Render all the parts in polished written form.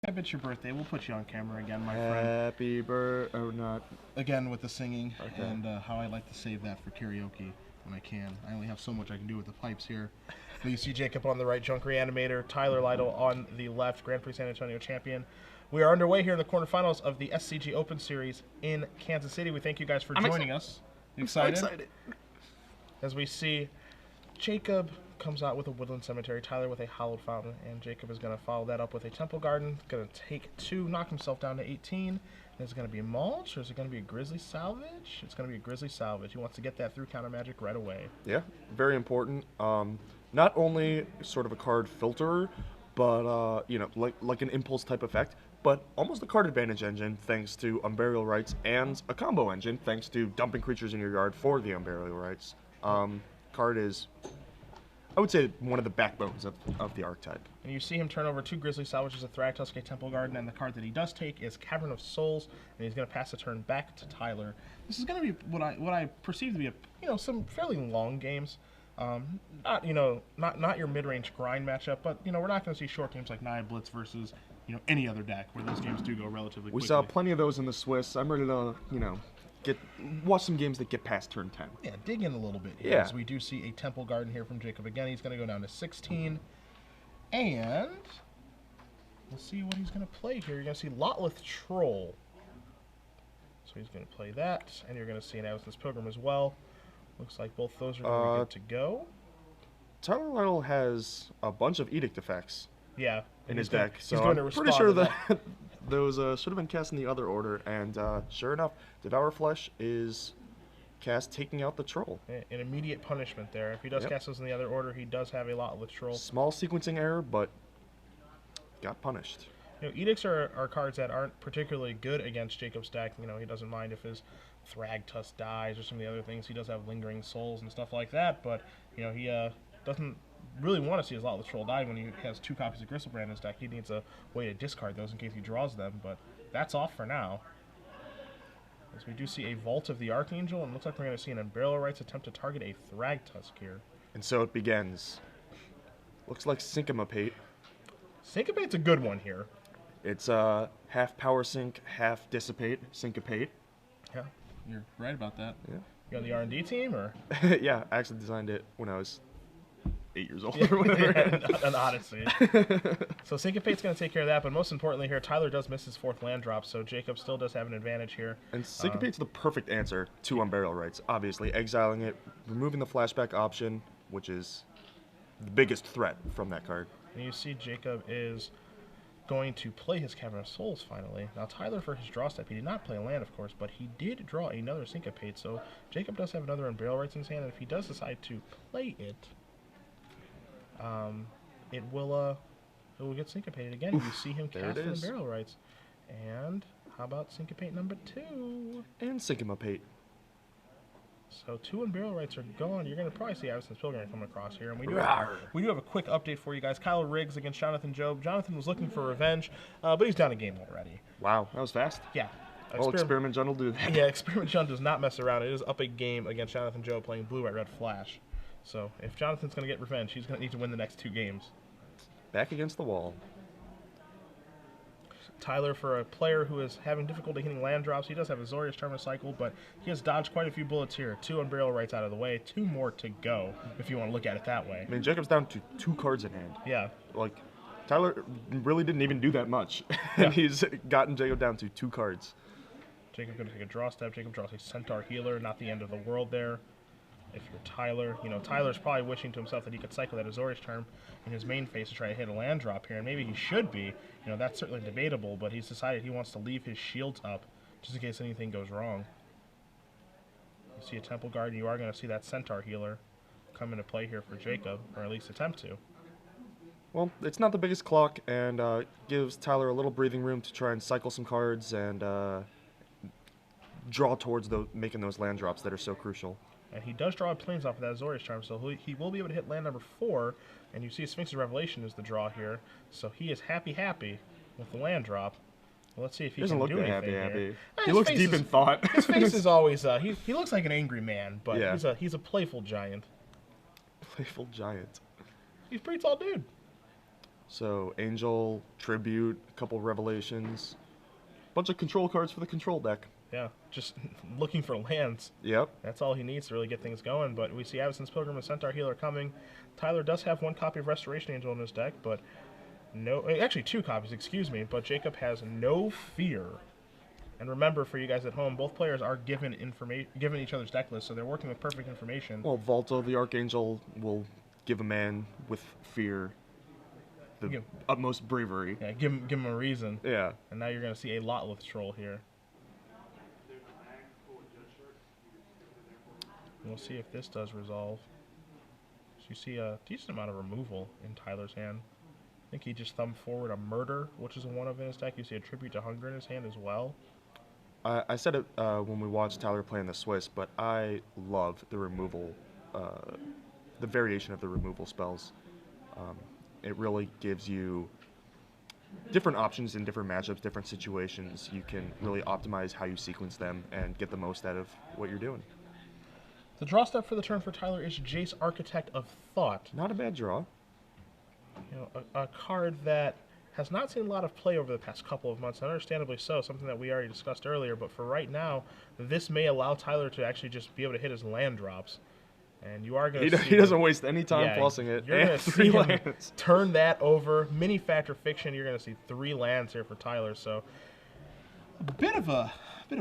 Jacob, it's your birthday. We'll put you on camera again, my friend. Happy birthday, or not. Again with the singing, Okay. and how I like to save that for karaoke when I can. I only have so much I can do with the pipes here. But you see Jacob on the right, Junk Reanimator, Tyler Lytle on the left, Grand Prix San Antonio champion. We are underway here in the quarterfinals of the SCG Open Series in Kansas City. We thank you guys for joining us. Excited? I'm excited. As we see, Jacob comes out with a Woodland Cemetery, Tyler with a Hallowed Fountain, and Jacob is going to follow that up with a Temple Garden. Going to take 2, knock himself down to 18. Is it going to be a Mulch, or is it going to be a Grizzly Salvage? It's going to be a Grizzly Salvage. He wants to get that through Counter Magic right away. Yeah, very important. Not only sort of a card filterer, but you know, like an impulse type effect, but almost a card advantage engine thanks to Unburial Rights, and a combo engine thanks to dumping creatures in your yard for the Unburial Rights. Card is, I would say, one of the backbones of the archetype. And you see him turn over 2 Grizzly Salvages, a Thragtusk, a Temple Garden, and the card that he does take is Cavern of Souls, and he's going to pass the turn back to Tyler. This is going to be what I perceive to be some fairly long games. Not your mid-range grind matchup, but we're not going to see short games like Naya Blitz versus any other deck where those games do go relatively quickly. We saw plenty of those in the Swiss. I'm ready to watch some games that get past turn 10. Yeah, dig in a little bit here. Yeah. As we do see a Temple Garden here from Jacob again. He's going to go down to 16. And we'll see what he's going to play here. You're going to see Lotleth Troll. So he's going to play that. And you're going to see an Absence Pilgrim as well. Looks like both those are going to be good to go. Tyler Lytle has a bunch of Edict effects in his deck. So I'm pretty sure that those should have been cast in the other order. And sure enough, Devour Flesh is cast taking out the Troll. An immediate punishment there. If he does cast those in the other order, he does have a Lotleth Troll. Small sequencing error, but got punished. Edicts are cards that aren't particularly good against Jacob's deck. He doesn't mind if his Thragtusk dies or some of the other things. He does have Lingering Souls and stuff like that, but he doesn't really want to see his Lotleth Troll die when he has 2 copies of Gristlebrand in his deck. He needs a way to discard those in case he draws them, but that's off for now. As we do see a Vault of the Archangel, and looks like we're going to see an Unburial Rights attempt to target a Thragtusk here. And so it begins. Looks like Syncopate. Syncopate's a good one here. It's half Power Sync, half Dissipate, Syncopate. Yeah, you're right about that. Yeah. You on the R&D team, or? Yeah, I actually designed it when I was 8 years old or whatever. An Odyssey. So Syncopate's going to take care of that, but most importantly here, Tyler does miss his 4th land drop, so Jacob still does have an advantage here. And Syncopate's the perfect answer to Unburial Rights, obviously. Exiling it, removing the flashback option, which is the biggest threat from that card. And you see Jacob is going to play his Cavern of Souls finally. Now Tyler, for his draw step, he did not play a land, of course, but he did draw another Syncopate, so Jacob does have another Unburial Rights in his hand, and if he does decide to play it, it will get Syncopated again. You see him cast the Unburial Rights. And how about Syncopate number 2? And Syncopate. So 2 Unburial Rights are gone. You're going to probably see Absence Pilgrim come across here. And we do have a quick update for you guys. Kyle Riggs against Jonathan Job. Jonathan was looking for revenge, but he's down a game already. Wow, that was fast. Yeah. Well, Experiment Jun will do that. Yeah, Experiment Jun does not mess around. It is up a game against Jonathan Job playing Blue, White, Red Flash. So if Jonathan's going to get revenge, he's going to need to win the next 2 games. Back against the wall. Tyler, for a player who is having difficulty hitting land drops, he does have a Azorius Terminus Cycle, but he has dodged quite a few bullets here. 2 Unburial Rights out of the way, 2 more to go, if you want to look at it that way. I mean, Jacob's down to 2 cards in hand. Yeah. Like, Tyler really didn't even do that much. And he's gotten Jacob down to 2 cards. Jacob going to take a draw step. Jacob draws a Centaur Healer, not the end of the world there. If you're Tyler, Tyler's probably wishing to himself that he could cycle that Azorius Term in his main phase to try to hit a land drop here, and maybe he should be. That's certainly debatable, but he's decided he wants to leave his shields up just in case anything goes wrong. You see a Temple Guard, you are going to see that Centaur Healer come into play here for Jacob, or at least attempt to. Well, it's not the biggest clock, and gives Tyler a little breathing room to try and cycle some cards and draw towards making those land drops that are so crucial. And he does draw a Plains off of that Azorius Charm, so he will be able to hit land number 4. And you see Sphinx's Revelation is the draw here. So he is happy with the land drop. Well, let's see if he can do anything here. He looks deep in thought. His face is always, he looks like an angry man, but yeah. he's a playful giant. Playful giant. He's a pretty tall dude. So Angel, Tribute, a couple Revelations, bunch of control cards for the control deck. Yeah, just looking for lands. Yep. That's all he needs to really get things going. But we see Avacyn's Pilgrim and Centaur Healer coming. Tyler does have one copy of Restoration Angel in his deck, but no, actually 2 copies, excuse me. But Jacob has no fear. And remember, for you guys at home, both players are given each other's deck list, so they're working with perfect information. Well, Volta the Archangel will give a man with fear the utmost bravery. Yeah, give him a reason. Yeah. And now you're going to see a Lotleth Troll here. We'll see if this does resolve. So you see a decent amount of removal in Tyler's hand. I think he just thumbed forward a Murder, which is a 1-of in his deck. You see a Tribute to Hunger in his hand as well. I said it when we watched Tyler play in the Swiss, but I love the removal, the variation of the removal spells. It really gives you different options in different matchups, different situations. You can really optimize how you sequence them and get the most out of what you're doing. The draw step for the turn for Tyler is Jace, Architect of Thought. Not a bad draw. You know, a card that has not seen a lot of play over the past couple of months, and understandably so, something that we already discussed earlier, but for right now, this may allow Tyler to actually just be able to hit his land drops. And you are going to see... He doesn't waste any time flossing it. You're going to see him turn that over. Mini Factor Fiction, you're going to see 3 lands here for Tyler, so a bit of a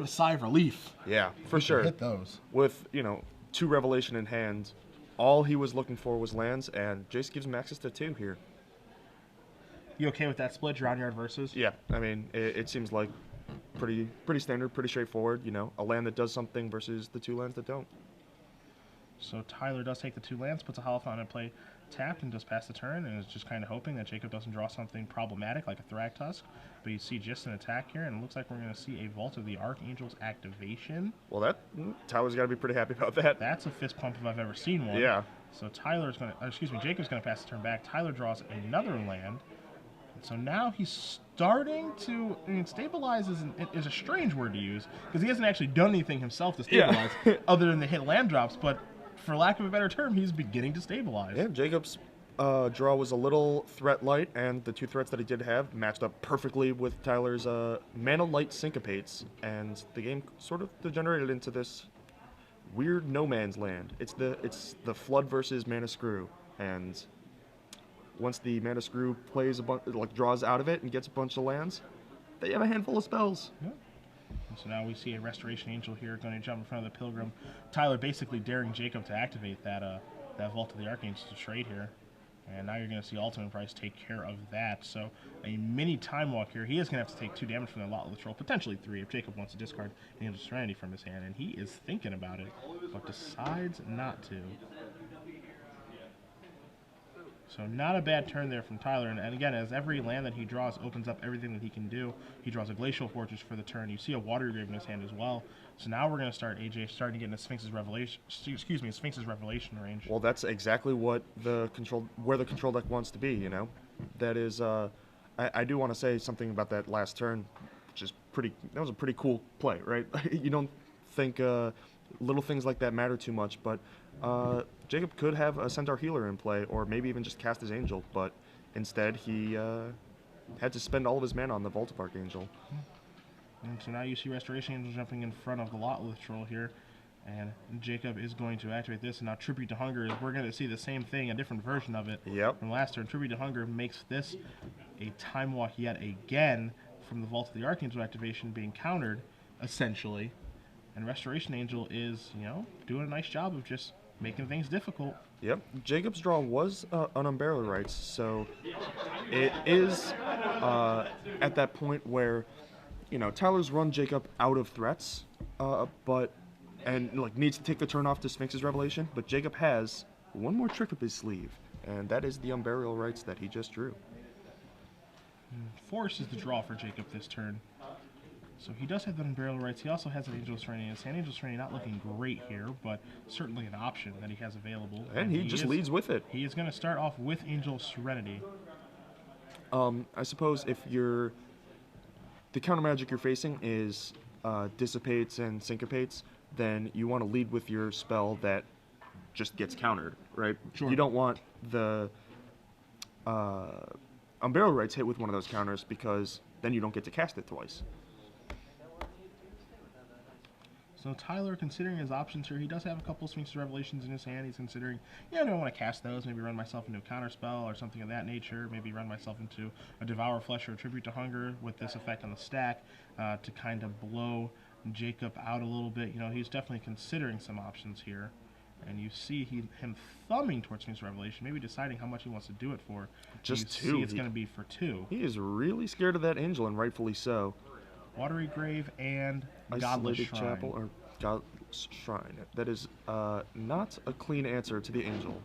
sigh of relief. Yeah, for sure. Hit those. With, 2 Revelation in hand, all he was looking for was lands, and Jace gives him access to 2 here. You okay with that split, Drown Yard versus? Yeah, I mean, it seems like pretty standard, pretty straightforward, a land that does something versus the 2 lands that don't. So Tyler does take the 2 lands, puts a Hollow Fountain in play tapped, and does pass the turn, and is just kind of hoping that Jacob doesn't draw something problematic like a Thragtusk. But you see just an attack here, and it looks like we're going to see a Vault of the Archangel's activation. Well, Tyler's got to be pretty happy about that. That's a fist pump if I've ever seen one. Yeah. So Jacob's going to pass the turn back. Tyler draws another land. So now he's starting to... I mean, stabilize is a strange word to use, because he hasn't actually done anything himself to stabilize, other than the hit land drops, but for lack of a better term, he's beginning to stabilize. Yeah, Jacob's draw was a little threat light, and the 2 threats that he did have matched up perfectly with Tyler's Mana Light Syncopates, and the game sort of degenerated into this weird no man's land. It's the Flood versus Mana Screw, and once the Mana Screw plays draws out of it and gets a bunch of lands, they have a handful of spells. Yeah. And so now we see a Restoration Angel here going to jump in front of the Pilgrim. Tyler basically daring Jacob to activate that Vault of the Archangel to trade here. And now you're going to see Ultimate Price take care of that. So a mini Time Walk here. He is going to have to take 2 damage from the Lotleth Troll, potentially 3 if Jacob wants to discard Angel Serenity from his hand. And he is thinking about it, but decides not to. So not a bad turn there from Tyler. And again, as every land that he draws opens up everything that he can do, he draws a Glacial Fortress for the turn. You see a Water Grave in his hand as well. So now we're going to start starting to get into Sphinx's Revelation range. Well, that's exactly what where the control deck wants to be, That is, I do want to say something about that last turn, which is that was a pretty cool play, right? You don't think little things like that matter too much, but Jacob could have a Centaur Healer in play, or maybe even just cast his Angel, but instead he had to spend all of his mana on the Vault of Archangel. And so now you see Restoration Angel jumping in front of the Lotleth Troll here, and Jacob is going to activate this, and now Tribute to Hunger is, we're going to see the same thing, a different version of it from last turn. Tribute to Hunger makes this a Time Walk yet again from the Vault of the Archangel activation being countered, essentially. And Restoration Angel is, doing a nice job of just making things difficult. Yep. Jacob's draw was an Unburial Rights, so it is at that point where, Tyler's run Jacob out of threats, needs to take the turn off to Sphinx's Revelation, but Jacob has one more trick up his sleeve, and that is the Unburial Rights that he just drew. Force is the draw for Jacob this turn. So he does have the Unburial Rights. He also has an Angel Serenity in his hand. Angel Serenity not looking great here, but certainly an option that he has available. And he just leads with it. He is going to start off with Angel Serenity. I suppose if the counter magic you're facing is Dissipates and Syncopates, then you want to lead with your spell that just gets countered, right? Sure. You don't want the Unburial Rights hit with one of those counters because then you don't get to cast it twice. So Tyler, considering his options here, he does have a couple of Sphinx's Revelations in his hand. He's considering, do I want to cast those? Maybe run myself into a counter spell or something of that nature. Maybe run myself into a Devour Flesh or a Tribute to Hunger with this effect on the stack to kind of blow Jacob out a little bit. He's definitely considering some options here. And you see him thumbing towards Sphinx's Revelation, maybe deciding how much he wants to do it for. Just you 2. See it's going to be for 2. He is really scared of that Angel, and rightfully so. Watery Grave and Isolated Godless Shrine. Chapel or Godless Shrine. That is not a clean answer to the Angel.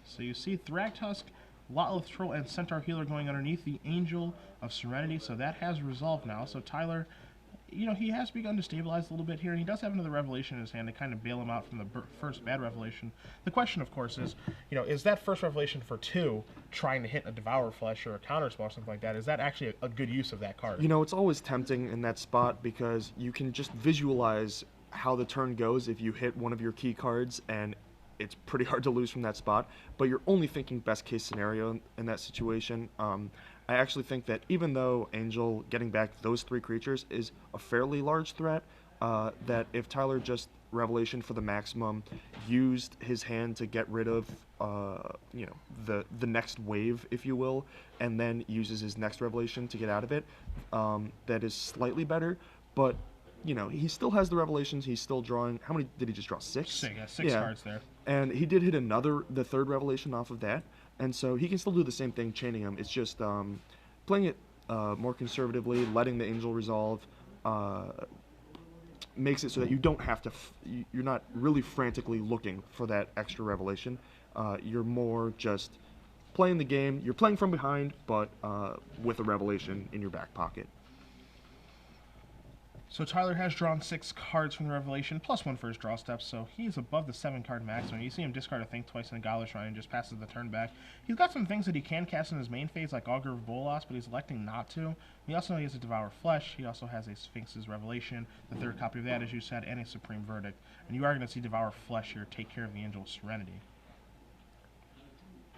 So you see Thragtusk, Lytle Troll, and Centaur Healer going underneath the Angel of Serenity. So that has resolved now. So Tyler, he has begun to stabilize a little bit here. And he does have another Revelation in his hand to kind of bail him out from the first bad Revelation. The question, of course, is that first Revelation for 2 trying to hit a Devour Flesh or a Counterspell or something like that? Is that actually a good use of that card? It's always tempting in that spot because you can just visualize how the turn goes if you hit one of your key cards, and it's pretty hard to lose from that spot. But you're only thinking best case scenario in that situation. I actually think that even though Angel getting back those 3 creatures is a fairly large threat, that if Tyler just Revelation for the maximum, used his hand to get rid of the next wave, if you will, and then uses his next Revelation to get out of it, that is slightly better. But he still has the Revelations. He's still drawing. How many did he just draw? 6? 6 cards there. And he did hit the third Revelation off of that. And so he can still do the same thing, chaining them. It's just playing it more conservatively, letting the Angel resolve, makes it so that you don't have to, you're not really frantically looking for that extra Revelation. You're more just playing the game. You're playing from behind, but with a Revelation in your back pocket. So Tyler has drawn 6 cards from the Revelation, plus 1 for his draw steps, so he's above the 7-card maximum. You see him discard a Think Twice in a Godless Shrine and just passes the turn back. He's got some things that he can cast in his main phase, like Augur of Bolas, but he's electing not to. He also has a Devour Flesh. He also has a Sphinx's Revelation, the 3rd copy of that, as you said, and a Supreme Verdict. And you are going to see Devour Flesh here take care of the Angel of Serenity.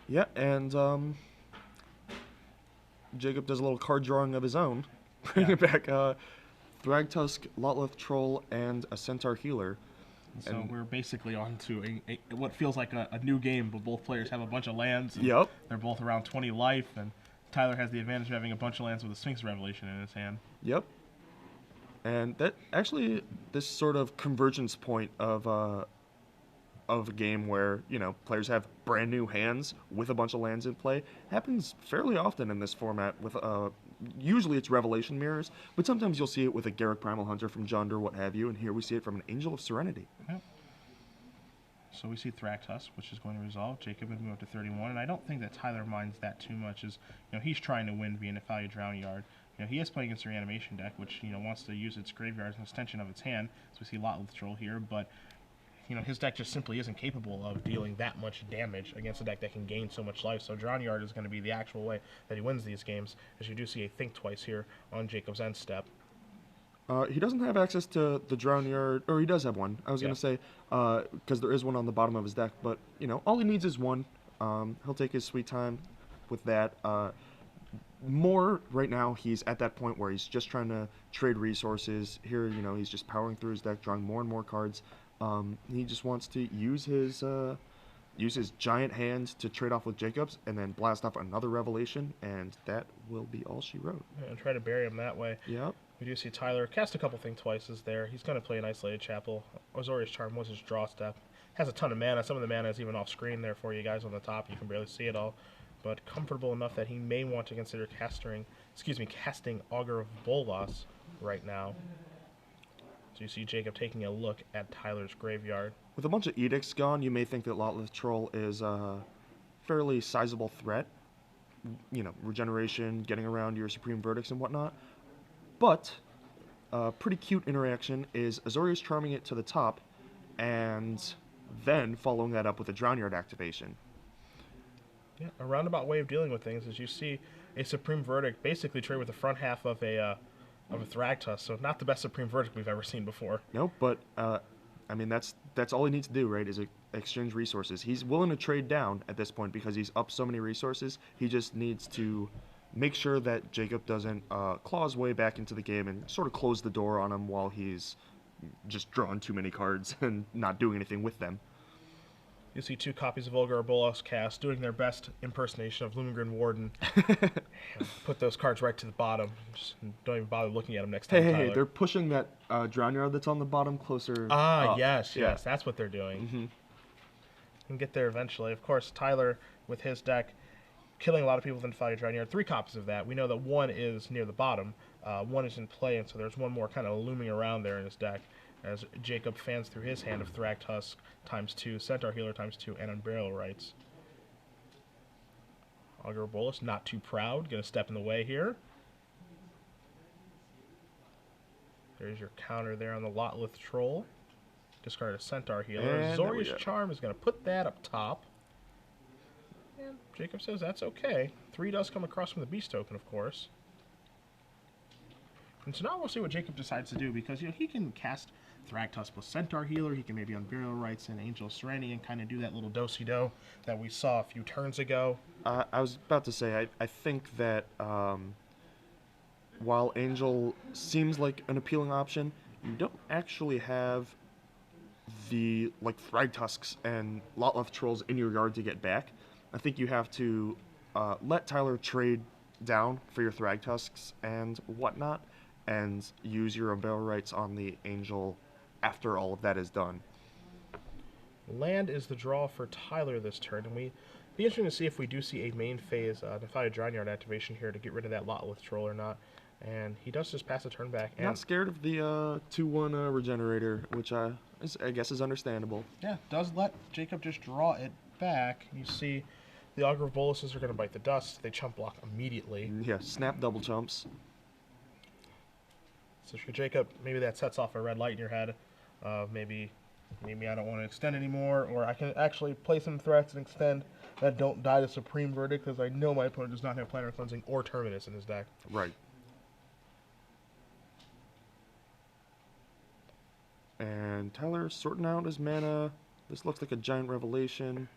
Yeah, and Jacob does a little card drawing of his own, bringing it back. Thragtusk, Lytle Troll, and a Centaur Healer. So we're basically on to what feels like a new game, but both players have a bunch of lands. Yep. They're both around 20 life, and Tyler has the advantage of having a bunch of lands with a Sphinx Revelation in his hand. Yep. And that actually, this sort of convergence point of a game where players have brand new hands with a bunch of lands in play happens fairly often in this format. With usually it's Revelation mirrors, but sometimes you'll see it with a Garruk Primal Hunter from Jund or what have you, and here we see it from an Angel of Serenity. Yep. So we see Thragtusk, which is going to resolve. Jacob moving up to 31, and I don't think that Tyler minds that too much. As he's trying to win via Nephalia Drown Yard. He is playing against a reanimation deck, which wants to use its graveyard as an extension of its hand. So we see Lytle Troll here, but his deck just simply isn't capable of dealing that much damage against a deck that can gain so much life. So Drown Yard is going to be the actual way that he wins these games, as you do see a Think Twice here on Jacob's end step. He doesn't have access to the Drown Yard, or he does have one. I was going to say, because there is one on the bottom of his deck, but, all he needs is one. He'll take his sweet time with that. More right now, he's at that point where he's just trying to trade resources. Here, he's just powering through his deck, drawing more and more cards. He just wants to use his giant hand to trade off with Jacob's and then blast off another Revelation, and that will be all she wrote. Yeah, and try to bury him that way. Yep. We do see Tyler cast a couple Think Twices there. He's going to play an Isolated Chapel. Azorius Charm was his draw step. Has a ton of mana. Some of the mana is even off screen there for you guys on the top. You can barely see it all. But comfortable enough that he may want to consider casting Augur of Bolas right now. So you see Jacob taking a look at Tyler's graveyard. With a bunch of edicts gone, you may think that Lytle Troll is a fairly sizable threat. Regeneration, getting around your Supreme Verdicts and whatnot. But a pretty cute interaction is Azorius Charming it to the top, and then following that up with a Drown Yard activation. Yeah, a roundabout way of dealing with things is you see a Supreme Verdict basically trade with the front half of a Thragtusk, so not the best Supreme Verdict we've ever seen before. No, but that's all he needs to do, right? Is exchange resources. He's willing to trade down at this point because he's up so many resources. He just needs to make sure that Jacob doesn't claw his way back into the game and sort of close the door on him while he's just drawing too many cards and not doing anything with them. You see 2 copies of Olga Bolas cast doing their best impersonation of Lumengrin Warden. Put those cards right to the bottom. Just don't even bother looking at them next time, Tyler. They're pushing that Drown Yard that's on the bottom closer up. Yes, that's what they're doing. Mm-hmm. And get there eventually. Of course, Tyler, with his deck, killing a lot of people with Infiltrated Drown Yard. 3 copies of that. We know that 1 is near the bottom. 1 is in play, and so there's 1 more kind of looming around there in his deck, as Jacob fans through his hand of Thragtusk ×2, Centaur Healer ×2, and Unburial Rites. Augur Bolas, not too proud, gonna step in the way here. There's your counter there on the Lotlith Troll. Discard a Centaur Healer. And Zoria's Charm is gonna put that up top. And Jacob says that's okay. 3 does come across from the Beast token, of course. And so now we'll see what Jacob decides to do, because he can cast Thragtusk plus Centaur Healer. He can maybe Unburial Rites and Angel Serenity and kind of do that little do-si-do that we saw a few turns ago. I was about to say, I think that while Angel seems like an appealing option, you don't actually have the Thragtusks and Lotleth Trolls in your yard to get back. I think you have to let Tyler trade down for your Thragtusks and whatnot, and use your Unburial Rites on the Angel after all of that is done. Land is the draw for Tyler this turn, and we be interesting to see if we do see a main phase Infiltrated Drown Yard activation here to get rid of that Lotleth Troll or not. And he does just pass a turn back. Not scared of the 2/1 Regenerator, which I guess is understandable. Yeah, does let Jacob just draw it back. You see the Augur Boluses are going to bite the dust. They chump block immediately. Yeah, snap double chumps. So for Jacob, maybe that sets off a red light in your head. Maybe I don't want to extend anymore, or I can actually play some threats and extend that don't die to Supreme Verdict, because I know my opponent does not have Planetary Cleansing or Terminus in his deck. Right. And Tyler sorting out his mana. This looks like a giant revelation.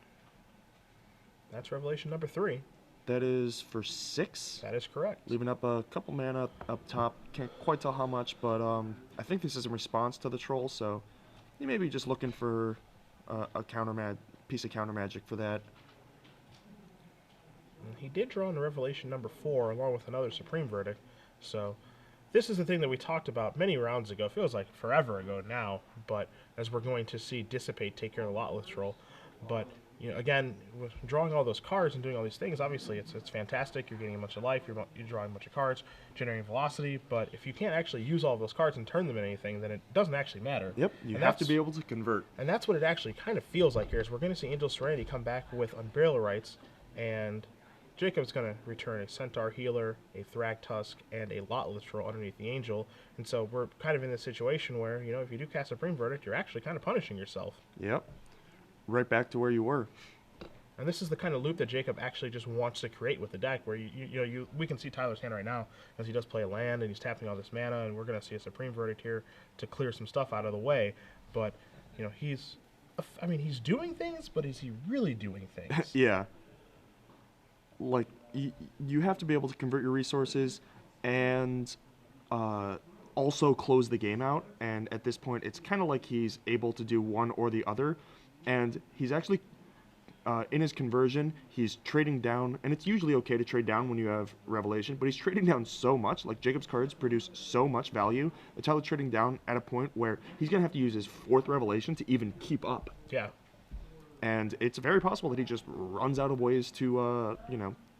That's revelation number 3. That is for 6. That is correct. Leaving up a couple mana up top. Can't quite tell how much, but I think this is in response to the troll, so he may be just looking for a piece of counter magic for that. And he did draw in revelation number 4 along with another Supreme Verdict, so this is the thing that we talked about many rounds ago. It feels like forever ago now, but as we're going to see Dissipate take care of the Lotleth Troll. But again, with drawing all those cards and doing all these things, obviously it's fantastic. You're getting a bunch of life, you're drawing a bunch of cards, generating velocity, but if you can't actually use all of those cards and turn them into anything, then it doesn't actually matter. Yep, you have to be able to convert. And that's what it actually kind of feels like here, is we're going to see Angel Serenity come back with Unburial Rites, and Jacob's going to return a Centaur Healer, a Thragtusk, and a Lotleth Troll underneath the Angel. And so we're kind of in this situation where, if you do cast Supreme Verdict, you're actually kind of punishing yourself. Yep. Right back to where you were. And this is the kind of loop that Jacob actually just wants to create with the deck, where we can see Tyler's hand right now as he does play a land and he's tapping all this mana, and we're going to see a Supreme Verdict here to clear some stuff out of the way. But he's doing things, but is he really doing things? Yeah. You have to be able to convert your resources and also close the game out. And at this point, it's kind of like he's able to do one or the other. And he's actually, in his conversion, he's trading down. And it's usually okay to trade down when you have Revelation, but he's trading down so much. Jacob's cards produce so much value that Tyler's trading down at a point where he's going to have to use his 4th Revelation to even keep up. Yeah. And it's very possible that he just runs out of ways to,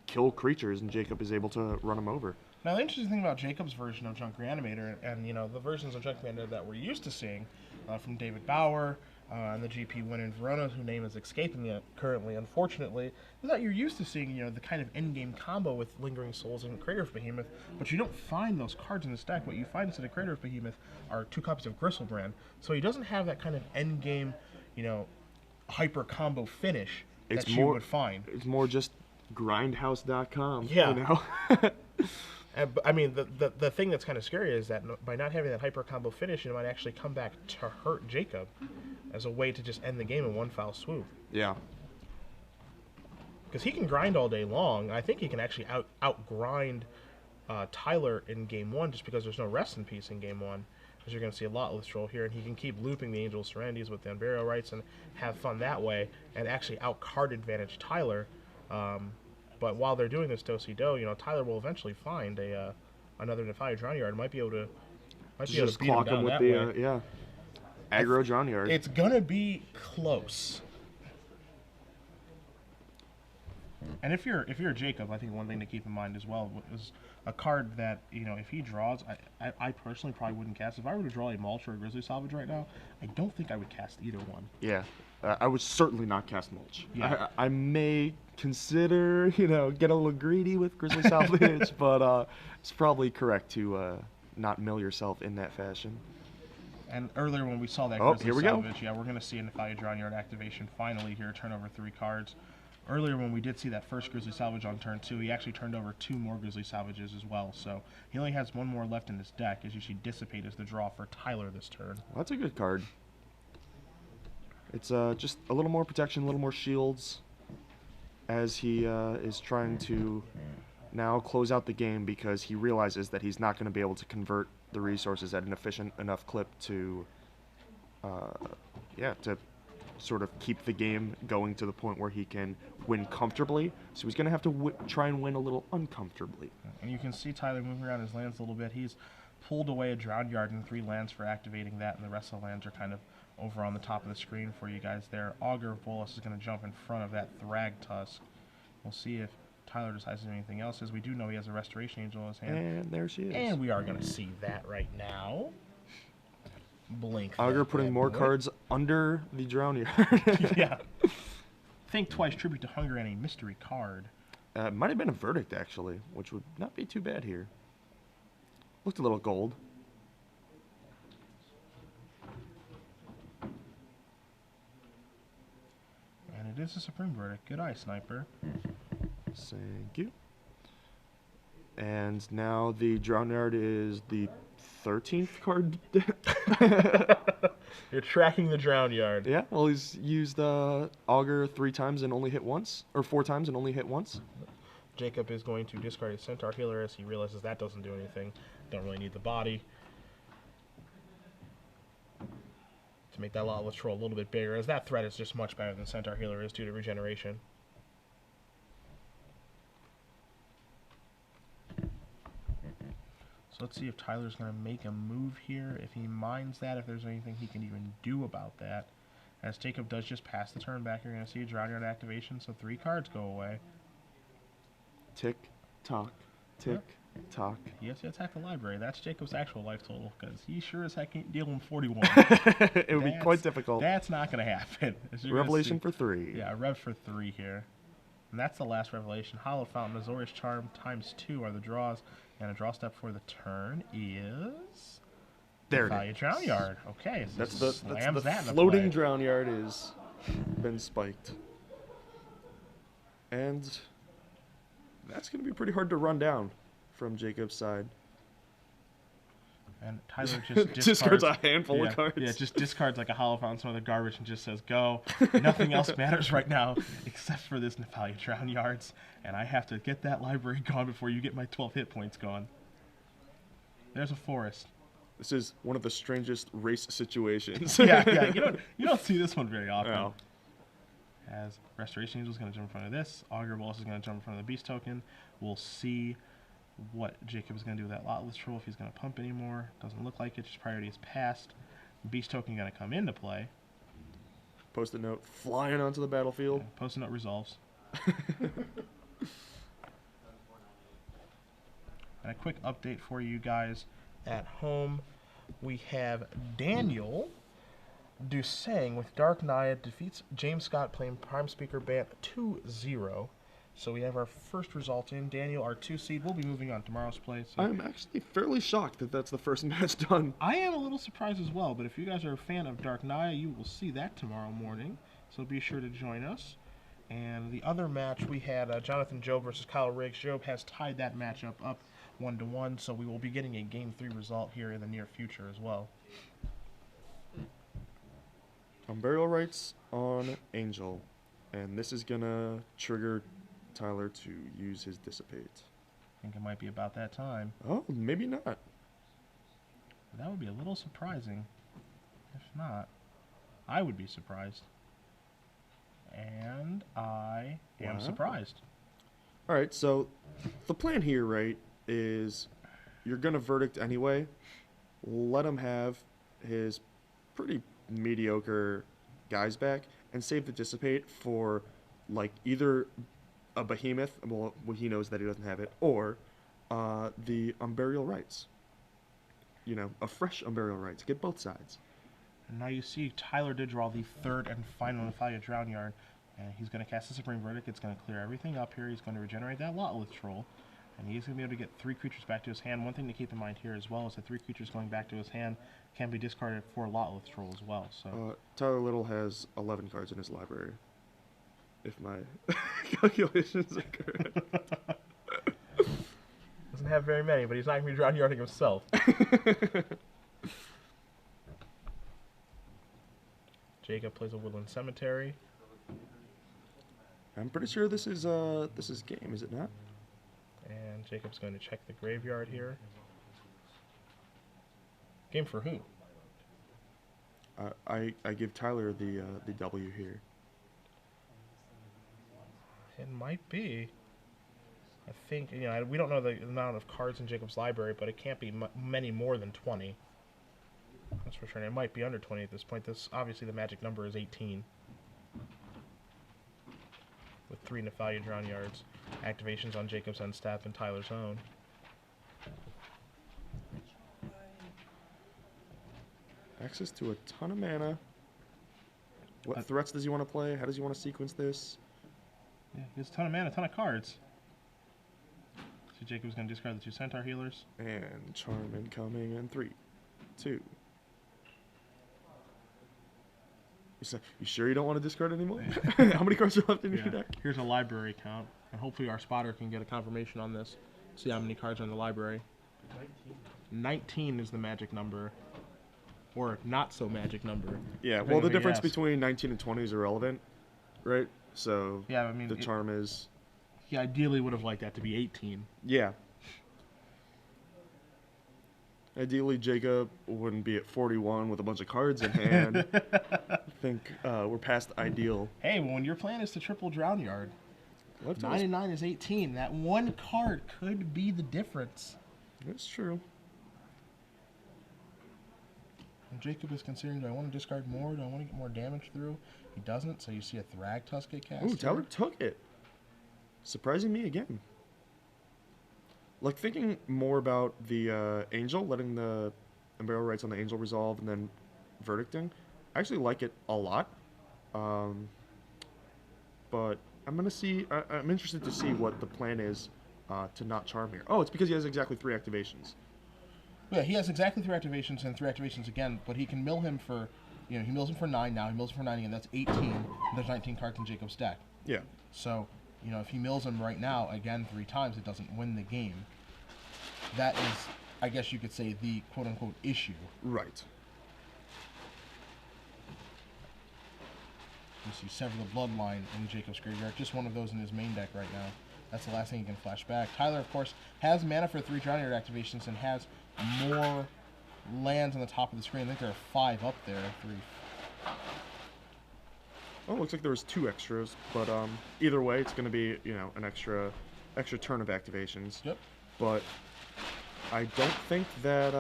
kill creatures, and Jacob is able to run him over. Now, the interesting thing about Jacob's version of Junk Reanimator, and, the versions of Junk Reanimator that we're used to seeing from David Baugh and the GP win in Verona, whose name is escaping me currently, unfortunately, is that you're used to seeing, the kind of endgame combo with Lingering Souls and Crater of Behemoth, but you don't find those cards in this deck. What you find instead of Crater of Behemoth are 2 copies of Gristlebrand. So he doesn't have that kind of endgame, hyper combo finish that you would find. It's more just grindhouse.com. Yeah. I mean, the thing that's kind of scary is that by not having that hyper combo finish, it might actually come back to hurt Jacob as a way to just end the game in one foul swoop. Yeah. because he can grind all day long. I think he can actually outgrind Tyler in game one just because there's no rest in peace in game one. As you're going to see a lot with Troll here, and he can keep looping the Angel Serenities with the Unburial Rights and have fun that way, and actually out-card advantage Tyler. But while they're doing this do-si-do, Tyler will eventually find another Nefaya Drown Yard. Might be able to Just beat him clock down him with that the way. yeah, aggro Drown Yard. It's gonna be close. And if you're Jacob, I think one thing to keep in mind as well is a card that, if he draws, I personally probably wouldn't cast. If I were to draw a Mulch or a Grizzly Salvage right now, I don't think I would cast either one. Yeah, I would certainly not cast Mulch. Yeah. I may consider, get a little greedy with Grizzly Salvage, but it's probably correct to not mill yourself in that fashion. And earlier when we saw that Grizzly Salvage, yeah, we're going to see a Nefaya Drown Yard activation finally here, turn over 3 cards. Earlier when we did see that first Grizzly Salvage on turn 2, he actually turned over 2 more Grizzly Salvages as well. So he only has 1 more left in his deck, as you see Dissipate as the draw for Tyler this turn. Well, that's a good card. It's just a little more protection, a little more shields, as he is trying to now close out the game because he realizes that he's not going to be able to convert the resources at an efficient enough clip to, to sort of keep the game going to the point where he can win comfortably. So he's going to have to try and win a little uncomfortably. And you can see Tyler moving around his lands a little bit. He's pulled away a Drown Yard and 3 lands for activating that, and the rest of the lands are kind of over on the top of the screen for you guys there. Augur of Bolas is going to jump in front of that Thrag Tusk. We'll see if Tyler decides to do anything else, as we do know he has a Restoration Angel in his hand. And there she is. And we are going to see that right now. Blink. Augur putting more cards under the Drown Yard. Yeah. Think Twice, Tribute to Hunger, and a mystery card. It might have been a Verdict, actually, which would not be too bad here. Looked a little gold. And it is a Supreme Verdict. Good eye, Sniper. Thank you. And now the Drown Yard is the 13th card. You're tracking the Drown Yard. Yeah, well, he's used Augur 3 times and only hit once, or 4 times and only hit once. Jacob is going to discard his Centaur Healer as he realizes that doesn't do anything. Don't really need the body. To make that Lytle Troll a little bit bigger, as that threat is just much better than Centaur Healer is due to regeneration. So let's see if Tyler's going to make a move here. If he minds that, if there's anything he can even do about that. As Jacob does just pass the turn back, you're going to see a Drown Yard activation, so 3 cards go away. Tick, tock, tick, tock. He has to attack the library. That's Jacob's actual life total, because he sure as heck ain't dealing 41. It would be quite difficult. That's not going to happen. Revelation for 3. Yeah, a rev for 3 here. And that's the last revelation. Hollow Fountain, Azorius Charm ×2 are the draws. And a draw step for the turn is... There it Nefaya is. Drown Yard. Okay, so That's the that floating Drown Yard is been spiked. And that's going to be pretty hard to run down from Jacob's side. And Tyler just discards a handful of cards. Yeah, just discards like a Hollow Fountain, some other garbage, and just says, go. Nothing else matters right now except for this Nefaya Drown Yards. And I have to get that library gone before you get my 12 hit points gone. There's a forest. This is one of the strangest race situations. yeah. You don't see this one very often. No. As Restoration Angel is going to jump in front of this. Augur Bolas is going to jump in front of the Beast token. We'll see what Jacob is going to do with that Lotless Troll, if he's going to pump anymore. Doesn't look like it. Just priority is passed. Beast token going to come into play. Post-it note flying onto the battlefield. Yeah, Post-it note resolves. And a quick update for you guys at home. We have Daniel Dusang with Dark Naya defeats James Scott playing Prime Speaker Bant 2-0. So we have our first result in. Daniel, our 2 seed, will be moving on tomorrow's play. So I'm actually fairly shocked that that's the first match done. I am a little surprised as well, but if you guys are a fan of Dark Naya, you will see that tomorrow morning. So be sure to join us. And the other match, we had Jonathan Job versus Kyle Riggs. Job has tied that matchup up 1-1, so we will be getting a Game 3 result here in the near future as well. Burial Rights on Angel, and this is gonna trigger Tyler to use his Dissipate. I think it might be about that time. Oh, maybe not. That would be a little surprising. If not, I would be surprised. And I am Wow. surprised. All right, so the plan here, right, is you're going to Verdict anyway. Let him have his pretty mediocre guys back and save the Dissipate for, like, either a Behemoth, well, he knows that he doesn't have it, or the Unburial Rights. You know, a fresh Unburial Rights. Get both sides. And now you see Tyler did draw the third and final Nephalia Drown Yard. And he's going to cast the Supreme Verdict. It's going to clear everything up here. He's going to regenerate that Lotleth Troll. And he's going to be able to get 3 creatures back to his hand. One thing to keep in mind here as well is that 3 creatures going back to his hand can be discarded for Lotleth Troll as well. So Tyler Lytle has 11 cards in his library, if my calculations are correct. Doesn't have very many, but he's not going to be Drown Yarding himself. Jacob plays a Woodland Cemetery. I'm pretty sure this is game, is it not? And Jacob's going to check the graveyard here. Game for who? I give Tyler the W here. It might be. I think, you know, we don't know the amount of cards in Jacob's library, but it can't be many more than 20. That's for sure. And it might be under 20 at this point. This obviously the magic number is 18. With 3 Nephalia Drown Yards. Activations on Jacob's end step and Tyler's own. Access to a ton of mana. What threats does he want to play? How does he want to sequence this? Yeah, he has a ton of mana, a ton of cards. So Jacob's going to discard the 2 Centaur Healers. And Charm incoming in 3, 2. You sure you don't want to discard anymore? How many cards are left in your deck? Here's a library count, and hopefully our spotter can get a confirmation on this. See how many cards are in the library. 19 is the magic number, or not so magic number. Yeah, well, the difference between 19 and 20 is irrelevant, right? So yeah, I mean, the charm is. He ideally would have liked that to be 18. Yeah. Ideally, Jacob wouldn't be at 41 with a bunch of cards in hand. I think we're past ideal. Hey, well, when your plan is to triple Drown Yard, 9 and 9 is 18. That one card could be the difference. That's true. And Jacob is considering, do I want to discard more? Do I want to get more damage through? He doesn't, so you see a Thragtusk get cast. Ooh, Tyler took it. Surprising me again. Like, thinking more about the Angel, letting the Unburial Rights on the Angel resolve and then verdicting, I actually like it a lot. But I'm going to see, I'm interested to see what the plan is to not charm here. Oh, it's because he has exactly 3 activations. Yeah, he has exactly 3 activations and 3 activations again, but he can mill him for, you know, he mills him for 9 now, he mills him for 9 again, that's 18, and there's 19 cards in Jacob's deck. Yeah. So, you know, if he mills him right now, again, 3 times, it doesn't win the game. That is, I guess you could say, the quote-unquote issue. Right. You see Sever the Bloodline in Jacob's graveyard, just one of those in his main deck right now. That's the last thing he can flash back. Tyler, of course, has mana for 3 Drown Yard activations and has more lands on the top of the screen. I think there are 5 up there. 3. Oh, looks like there was 2 extras, but either way, it's going to be, you know, an extra turn of activations. Yep. But I don't think that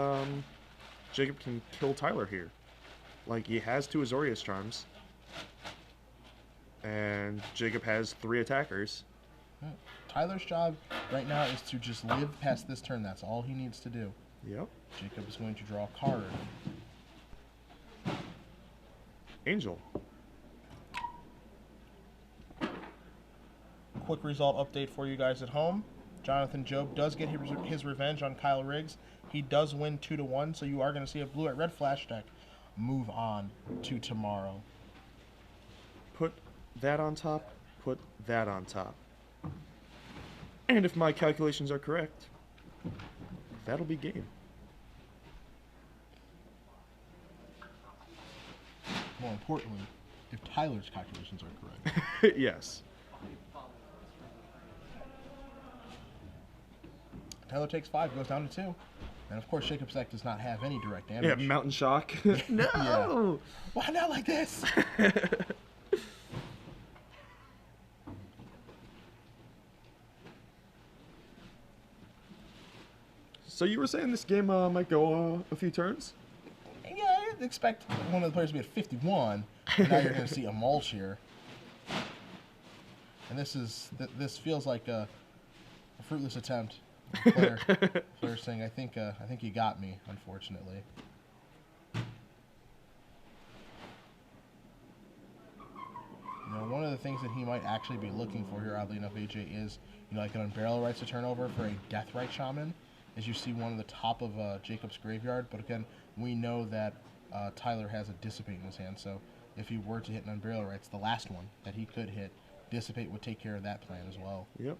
Jacob can kill Tyler here. Like, he has 2 Azorius Charms, and Jacob has 3 attackers. Yeah. Tyler's job right now is to just live past this turn. That's all he needs to do. Yep. Jacob is going to draw a card. Angel. Quick result update for you guys at home. Jonathan Job does get his revenge on Kyle Riggs. He does win 2-1, so you are going to see a blue at red flash deck move on to tomorrow. Put that on top, put that on top. And if my calculations are correct, that'll be game. More importantly, if Tyler's calculations are correct. Yes. Tyler takes 5, goes down to 2. And of course, Jacob's deck does not have any direct Yeah, damage. Mountain Shock. No! Yeah. Why not like this? So you were saying this game might go a few turns? Yeah, I'd expect one of the players to be at 51. And now you're going to see a mulch here. And this feels like a fruitless attempt. Player saying, I think you got me, unfortunately. You know, one of the things that he might actually be looking for here, oddly enough, AJ, is, you know, like an Unbarrel Rights to turn over for a Deathrite Shaman, as you see one at the top of Jacob's graveyard. But again, we know that Tyler has a Dissipate in his hand, so if he were to hit an Unbarrel Rights, the last one that he could hit, Dissipate would take care of that plan as well. Yep.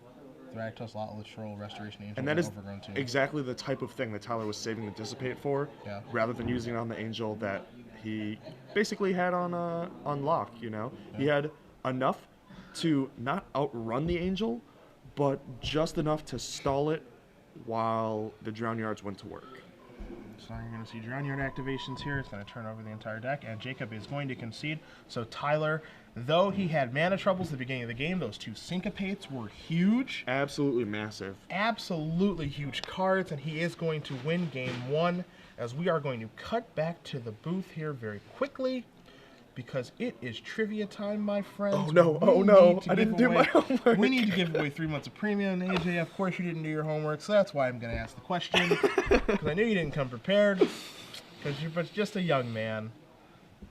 Thragtusk, Lytle, Troll, Restoration Angel, And that is Overgrown too. exactly the type of thing that Tyler was saving the Dissipate for, rather than using it on the Angel that he basically had on lock, you know? Yeah. He had enough to not outrun the Angel, but just enough to stall it while the Drown Yards went to work. So you're going to see Drown Yard activations here. It's going to turn over the entire deck, and Jacob is going to concede. So Tyler, though he had mana troubles at the beginning of the game, those 2 Syncopates were huge. Absolutely massive. Absolutely huge cards, and he is going to win game 1, as we are going to cut back to the booth here very quickly, because it is trivia time, my friends. Oh no, I didn't do my homework. We need to give away 3 months of premium. And AJ, of course you didn't do your homework, so that's why I'm going to ask the question, because I knew you didn't come prepared, because you're but just a young man.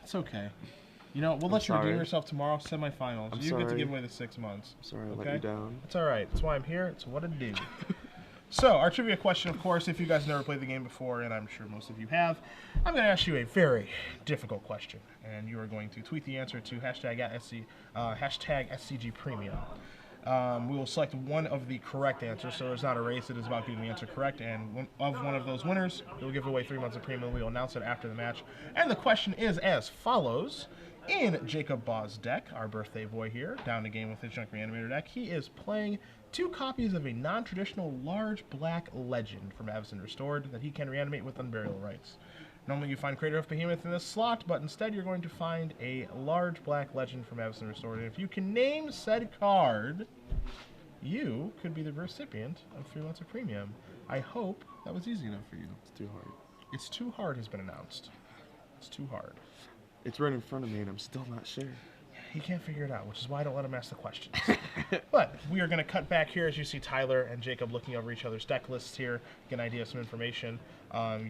It's okay. You know, we'll let you redeem yourself tomorrow, semifinals. You get to give away the 6 months. I'm sorry I let you down. It's all right. That's why I'm here. It's what I do. So, our trivia question, of course, if you guys never played the game before, and I'm sure most of you have, I'm going to ask you a very difficult question, and you are going to tweet the answer to hashtag SCG Premium. We will select one of the correct answers, so there's not a race. It is about getting the answer correct, and one of those winners, we'll give away 3 months of premium. We will announce it after the match. And the question is as follows. In Jacob Baugh's deck, our birthday boy here, down the game with his Junk Reanimator deck, he is playing 2 copies of a non-traditional large black legend from Avacyn Restored that he can reanimate with Unburial Rights. Normally you find Crater of Behemoth in this slot, but instead you're going to find a large black legend from Avacyn Restored. And if you can name said card, you could be the recipient of 3 months of premium. I hope that was easy enough for you. It's too hard. It's too hard has been announced. It's too hard. It's right in front of me, and I'm still not sure. He can't figure it out, which is why I don't let him ask the questions. But we are going to cut back here as you see Tyler and Jacob looking over each other's deck lists here, get an idea of some information.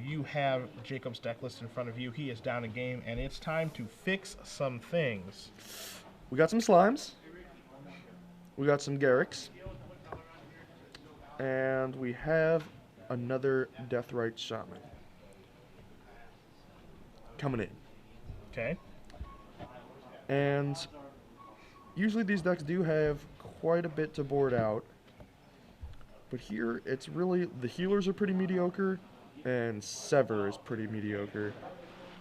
You have Jacob's deck list in front of you. He is down a game, and it's time to fix some things. We got some Slimes. We got some Garrix. And we have another Deathrite Shaman coming in. Okay. And usually these decks do have quite a bit to board out. But here, it's really, the healers are pretty mediocre, and Sever is pretty mediocre.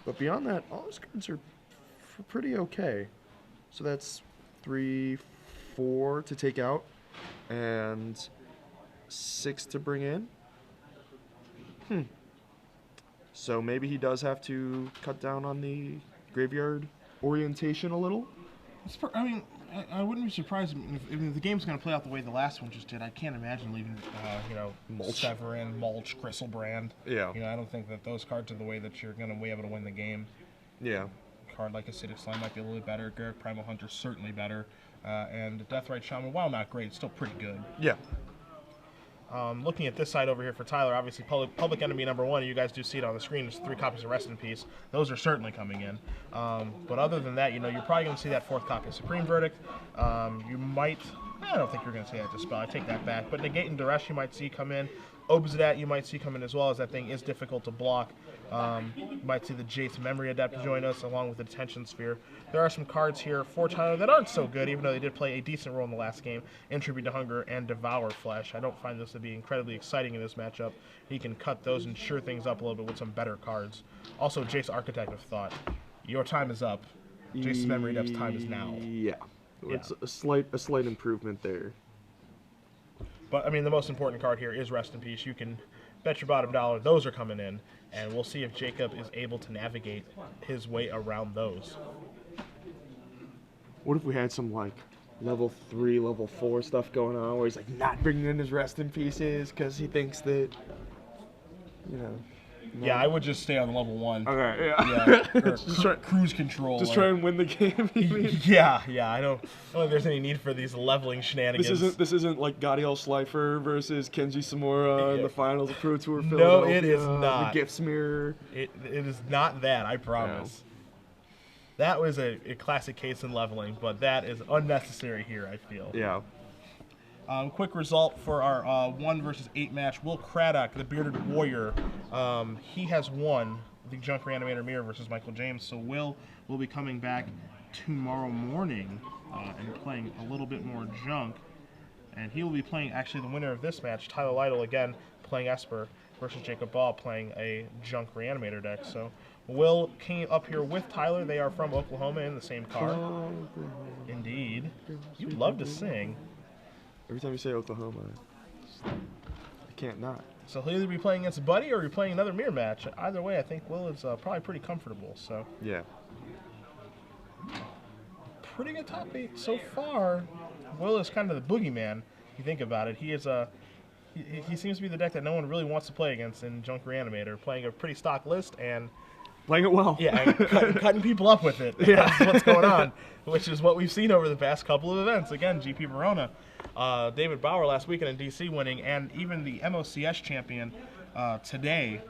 But beyond that, all those cards are pretty okay. So that's 3, 4 to take out, and 6 to bring in. So maybe he does have to cut down on the graveyard orientation a little. I mean, I wouldn't be surprised if the game's going to play out the way the last one just did. I can't imagine leaving, Severin, Mulch, Gristlebrand. Yeah. I don't think that those cards are the way that you're going to be able to win the game. Yeah. A card like Acidic Slime might be a little bit better. Garrett Primal Hunter certainly better. And Deathrite Shaman, while not great, still pretty good. Yeah. Looking at this side over here for Tyler, obviously public enemy number 1, you guys do see it on the screen, there's 3 copies of Rest in Peace. Those are certainly coming in. But other than that, you're probably going to see that 4th copy of Supreme Verdict. You might, I don't think you're going to see that Dispel, I take that back. But Negate and Duress you might see come in. Obsidat you might see come in as well, as that thing is difficult to block. You might see the Jace Memory Adept join us, along with the Detention Sphere. There are some cards here for Tyler that aren't so good, even though they did play a decent role in the last game. Tribute to Hunger and Devour Flesh. I don't find this to be incredibly exciting in this matchup. He can cut those and shore things up a little bit with some better cards. Also, Jace Architect of Thought. Your time is up. Jace's Memory Adept's time is now. Yeah. It's a slight improvement there. But, I mean, the most important card here is Rest in Peace. You can bet your bottom dollar those are coming in, and we'll see if Jacob is able to navigate his way around those. What if we had some, like, level 3, level 4 stuff going on where he's, like, not bringing in his Rest in Pieces because he thinks that, you know... No. Yeah, I would just stay on level 1. Okay, yeah. Or cruise control. Just try and win the game, you mean? Yeah, I don't think there's any need for these leveling shenanigans. This isn't like Gadiel Schleifer versus Kenji Samura in the finals of Pro Tour No, Philadelphia. it is not. The Gifts Mirror. It is not that, I promise. No. That was a classic case in leveling, but that is unnecessary here, I feel. Yeah. Quick result for our 1 versus 8 match. Will Craddock, the Bearded Warrior, he has won the Junk Reanimator Mirror versus Michael James. So Will be coming back tomorrow morning and playing a little bit more Junk. And he will be playing, actually, the winner of this match, Tyler Lytle, again, playing Esper, versus Jacob Baugh, playing a Junk Reanimator deck. So Will came up here with Tyler. They are from Oklahoma in the same car. Indeed. You love to sing. Every time you say Oklahoma, I can't not. So he'll either be playing against a buddy or be playing another mirror match. Either way, I think Will is probably pretty comfortable. So yeah, pretty good top 8 so far. Will is kind of the boogeyman. If you think about it, he is he seems to be the deck that no one really wants to play against in Junk Reanimator, playing a pretty stock list and playing it well. Yeah, and cutting people up with it. Yeah, that's what's going on, which is what we've seen over the past couple of events. Again, GP Verona. David Baugh last weekend in DC winning, and even the MOCS champion today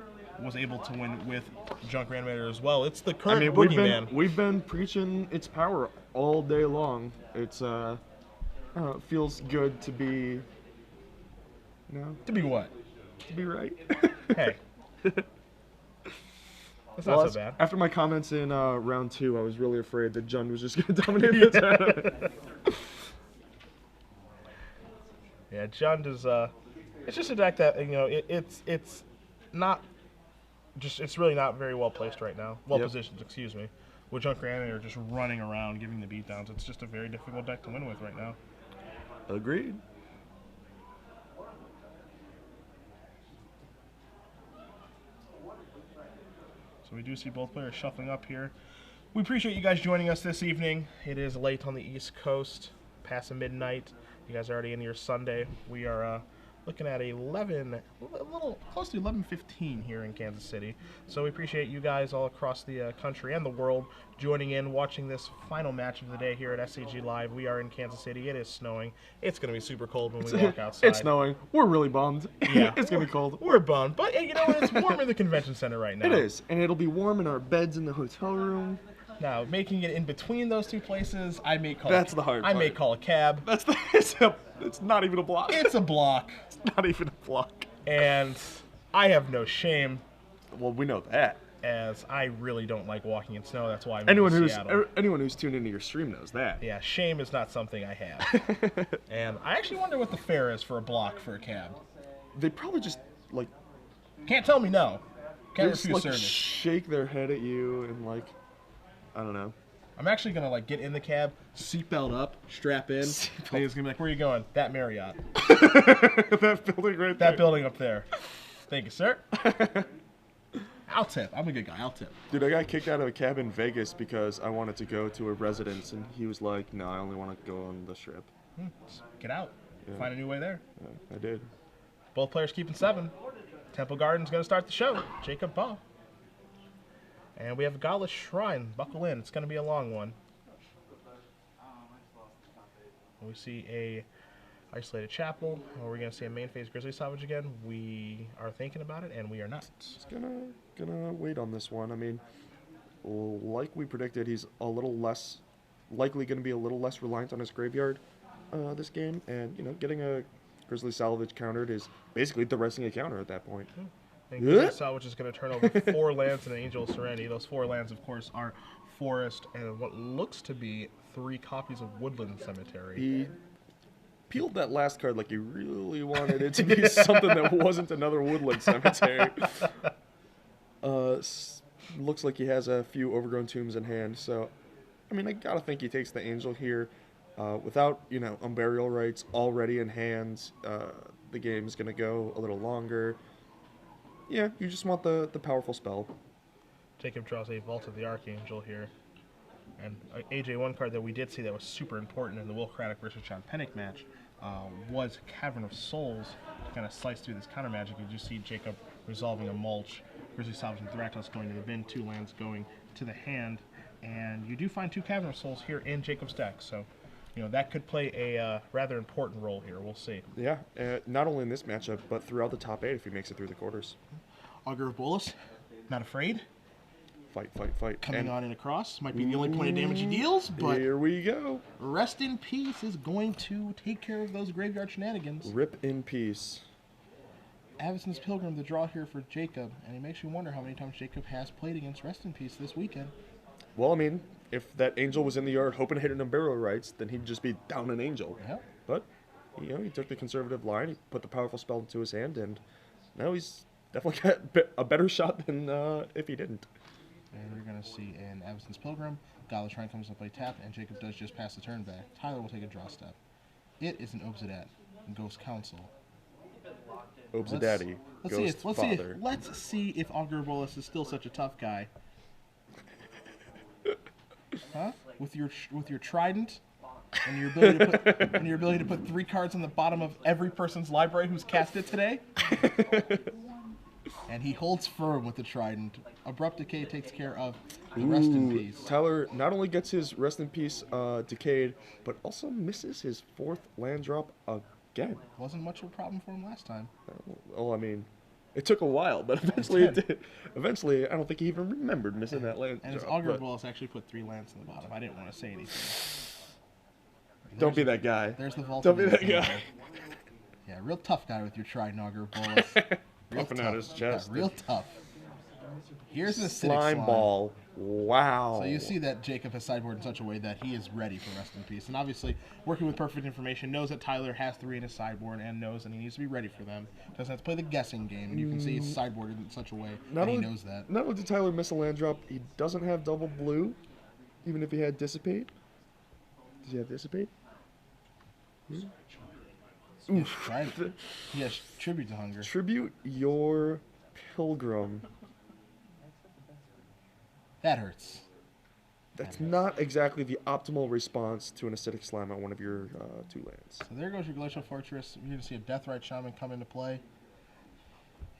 was able to win with Junk Reanimator as well. It's the current boogeyman. We've been preaching its power all day long. It's it feels good to be, to be what? To be right. Hey. That's not so bad. After my comments in round 2, I was really afraid that Jund was just going to dominate the tournament. Yeah, Jund is it's just a deck that it's not just it's really not very well placed right now. Well positioned, excuse me. With Junk Reanimator just running around giving the beatdowns. It's just a very difficult deck to win with right now. Agreed. So we do see both players shuffling up here. We appreciate you guys joining us this evening. It is late on the East Coast, past midnight. You guys are already in your Sunday. We are looking at a little close to 11:15 here in Kansas City. So we appreciate you guys all across the country and the world joining in, watching this final match of the day here at SCG Live. We are in Kansas City. It is snowing. It's going to be super cold when we walk outside. It's snowing. We're really bummed. Yeah, it's going to be cold. We're bummed, but you know what? It's warm in the convention center right now. It is, and it'll be warm in our beds in the hotel room. Now, making it in between those two places, I may call. That's the hard part. I may call a cab. It's not even a block. It's a block. It's not even a block. And I have no shame. Well, we know that. As I really don't like walking in snow. That's why I'm in Seattle. Anyone who's tuned into your stream knows that. Yeah, shame is not something I have. And I actually wonder what the fare is for a block for a cab. They probably just, like... Can't tell me no. Can't refuse like, service. Shake their head at you and, like... I don't know. I'm actually going to, like, get in the cab, seatbelt up, strap in. And he's going to be like, where are you going? That Marriott. That building right there. That building up there. Thank you, sir. I'll tip. I'm a good guy. I'll tip. Dude, I got kicked out of a cab in Vegas because I wanted to go to a residence, and he was like, no, I only want to go on the strip. Get out. Yeah. Find a new way there. Yeah, I did. Both players keeping 7. Temple Garden's going to start the show. Jacob Baugh. And we have a Godless Shrine. Buckle in. It's going to be a long one. We see a Isolated Chapel. Are we going to see a main phase Grizzly Salvage again? We are thinking about it, and we are not. Just gonna wait on this one. I mean, like we predicted, he's a little less likely going to be a little less reliant on his graveyard this game, and getting a Grizzly Salvage countered is basically the-resting a counter at that point. And Grizzly Salvage is going to turn over 4 lands and an Angel of Serenity. Those 4 lands, of course, are Forest and what looks to be 3 copies of Woodland Cemetery. He peeled that last card like he really wanted it to be something that wasn't another Woodland Cemetery. Looks like he has a few Overgrown Tombs in hand, so I mean, I gotta think he takes the Angel here. Without, Unburial Rights already in hand, the game's going to go a little longer. Yeah, you just want the powerful spell. Jacob draws a Vault of the Archangel here. And AJ, one card that we did see that was super important in the Will Craddock versus John Pennick match was Cavern of Souls to kind of slice through this counter magic. You just see Jacob resolving a mulch, Grizzly Salvage and Thraktos going to the bin, 2 lands going to the hand, and you do find 2 Cavern of Souls here in Jacob's deck, so that could play a rather important role here. We'll see. Yeah, not only in this matchup, but throughout the top 8 if he makes it through the quarters. Augur of Bolas, not afraid. Fight. Coming on and across. Might be the only point of damage he deals, but here we go. Rest in Peace is going to take care of those graveyard shenanigans. Rip in peace. Avacyn's Pilgrim, the draw here for Jacob, and it makes you wonder how many times Jacob has played against Rest in Peace this weekend. Well, I mean, if that Angel was in the yard hoping to hit an Unburial Rights, then he'd just be down an Angel. Yep. But, he took the conservative line, he put the powerful spell into his hand, and now he's definitely got a better shot than if he didn't. And we're going to see an Avacyn's Pilgrim. Godless Shrine comes up by tap, and Jacob does just pass the turn back. Tyler will take a draw step. It is an Obsidat, Ghost Council. Obsidaddy, Ghost Father. Let's see if Augur Bolas is still such a tough guy. Huh? With your trident and your ability to put 3 cards on the bottom of every person's library who's cast it today. And he holds firm with the trident. Abrupt Decay takes care of the Rest in Peace. Tyler not only gets his Rest in Peace decayed, but also misses his 4th land drop again. Wasn't much of a problem for him last time. Well, I mean, it took a while, but eventually it did. Eventually, I don't think he even remembered missing that land and drop. his Augur Bolas actually put 3 lands in the bottom. I didn't want to say anything. Don't be that guy. There's the vault. Don't be that guy. Yeah, real tough guy with your trident, Augur Bolas. Puffing out his chest. Yeah, real tough. Here's an acidic slime ball. Wow. So you see that Jacob has sideboarded in such a way that he is ready for Rest in Peace. And obviously, working with Perfect Information, knows that Tyler has 3 in his sideboard and knows that he needs to be ready for them. Doesn't have to play the guessing game. And you can see he's sideboarded in such a way that he knows that. Not only did Tyler miss a land drop, he doesn't have double blue, even if he had Dissipate. Does he have Dissipate? Oof. He has Tribute to Hunger. Tribute your Pilgrim. That hurts. That's not exactly the optimal response to an acidic slime on one of your 2 lands. So there goes your Glacial Fortress. You're going to see a Deathrite Shaman come into play.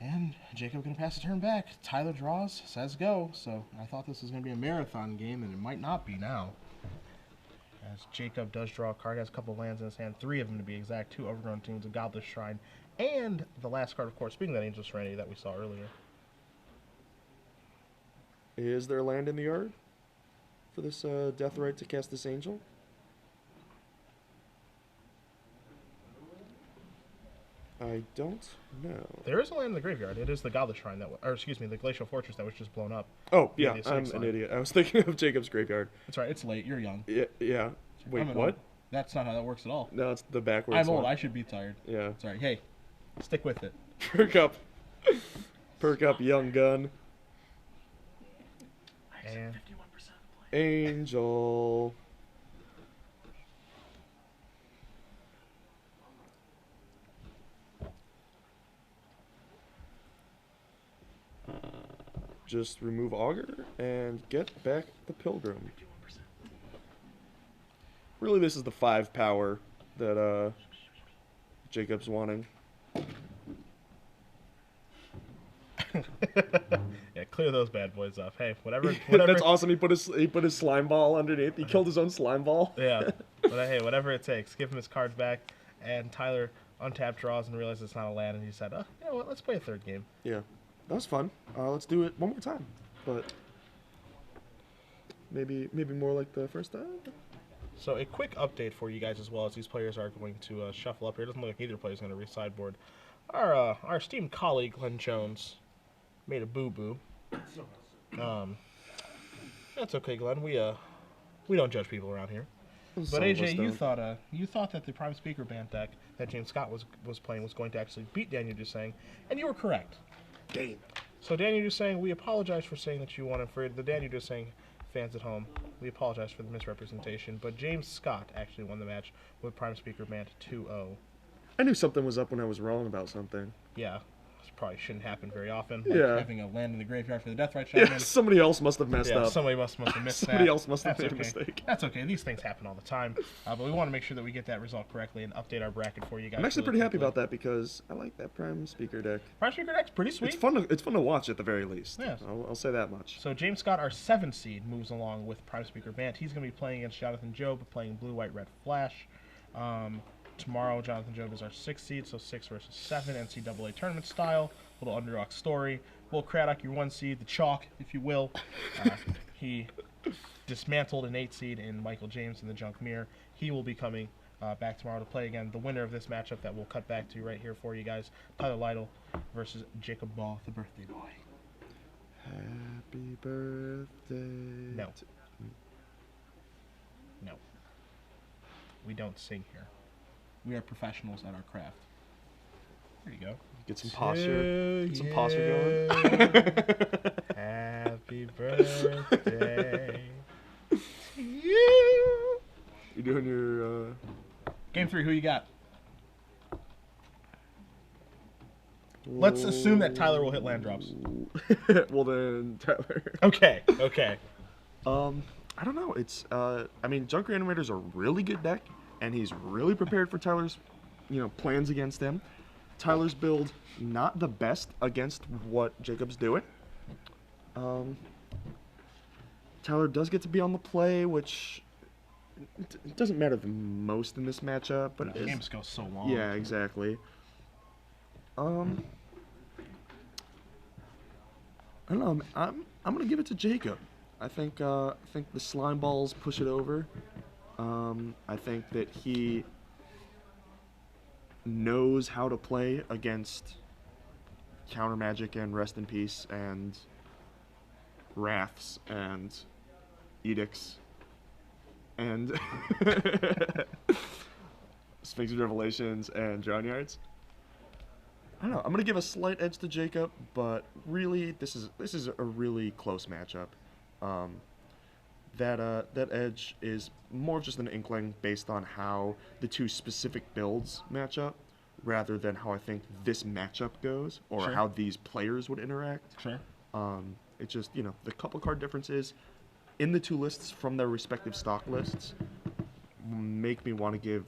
And Jacob going to pass the turn back. Tyler draws, says go. So I thought this was going to be a marathon game, and it might not be now. As Jacob does draw a card, has a couple of lands in his hand, 3 of them to be exact, 2 Overgrown Tombs, a Godless Shrine, and the last card, of course, being that Angel Serenity that we saw earlier. Is there land in the yard for this Deathrite to cast this Angel? I don't know. There is a land in the graveyard. It is the Godless Shrine the Glacial Fortress that was just blown up. Oh, yeah, I'm an idiot. I was thinking of Jacob's graveyard. That's right. It's late. You're young. Yeah. Wait, what? Old. That's not how that works at all. No, it's the backwards I'm old. one. I should be tired. Yeah. Sorry. Hey, stick with it. Perk up. Perk up, young gun. And Angel. Just remove Augur and get back the Pilgrim. Really, this is the 5 power that Jacob's wanting. Yeah, clear those bad boys up. Hey, whatever. That's awesome. He put his slime ball underneath. He killed his own slime ball. Yeah, but hey, whatever it takes. Give him his cards back. And Tyler untapped draws and realized it's not a land, and he said, you know what? Let's play a 3rd game. Yeah, that was fun. Let's do it one more time, but maybe more like the first time. So a quick update for you guys as well, as these players are going to shuffle up here. It doesn't look like either player is going to re-sideboard. Our esteemed colleague Glenn Jones made a boo-boo. That's okay, Glenn. We don't judge people around here. But AJ, you thought that the prime speaker band deck that James Scott was playing was going to actually beat Daniel Dusang, and you were correct. Game. So Daniel Dusang, we apologize for saying that you won, and for the Daniel Dusang fans at home, we apologize for the misrepresentation, but James Scott actually won the match with Prime Speaker Bant 2-0. I knew something was up when I was wrong about something. Yeah, this probably shouldn't happen very often. Like Yeah. having a land in the graveyard for the Death Right Shaman. Yeah, somebody else must have messed Yeah, up. somebody must have missed that. Somebody else must have That's made a okay. mistake. That's okay. These things happen all the time. But we want to make sure that we get that result correctly and update our bracket for you guys. I'm actually really pretty happy quickly. about that because I like that Prime Speaker deck. Prime Speaker deck's pretty sweet. It's fun to watch at the very least. Yes. I'll say that much. So James Scott, our 7 seed, moves along with Prime Speaker Bant. He's going to be playing against Jonathan Job, playing Blue, White, Red Flash. Tomorrow, Jonathan Job is our 6th seed, so 6 versus 7, NCAA tournament style. Little underdog story. Will Craddock, your 1 seed, the chalk, if you will. He dismantled an 8 seed in Michael James in the Junk Mirror. He will be coming back tomorrow to play again. The winner of this matchup that we'll cut back to right here for you guys, Tyler Lytle versus Jacob Baugh, the birthday boy. Happy birthday. No. No. We don't sing here. We are professionals at our craft. There you go. Get some posture. Get some posture going. Happy birthday to you. You doing your Game 3, who you got? Let's assume that Tyler will hit land drops. Well then, Tyler. Okay, okay. I don't know. It's I mean, Junk Reanimator's a really good deck, and he's really prepared for Tyler's, plans against him. Tyler's build not the best against what Jacob's doing. Tyler does get to be on the play, which it doesn't matter the most in this matchup, but The games go so long. yeah, exactly. I don't know. I'm gonna give it to Jacob. I think the slime balls push it over. I think that he knows how to play against counter magic and rest in peace and wraths and edicts and Sphinx of Revelations and Drown Yards. I don't know. I'm gonna give a slight edge to Jacob, but really, this is a really close matchup. That edge is more of just an inkling based on how the two specific builds match up, rather than how I think this matchup goes or Sure. how these players would interact. Sure. It's just the couple card differences in the two lists from their respective stock lists make me want to give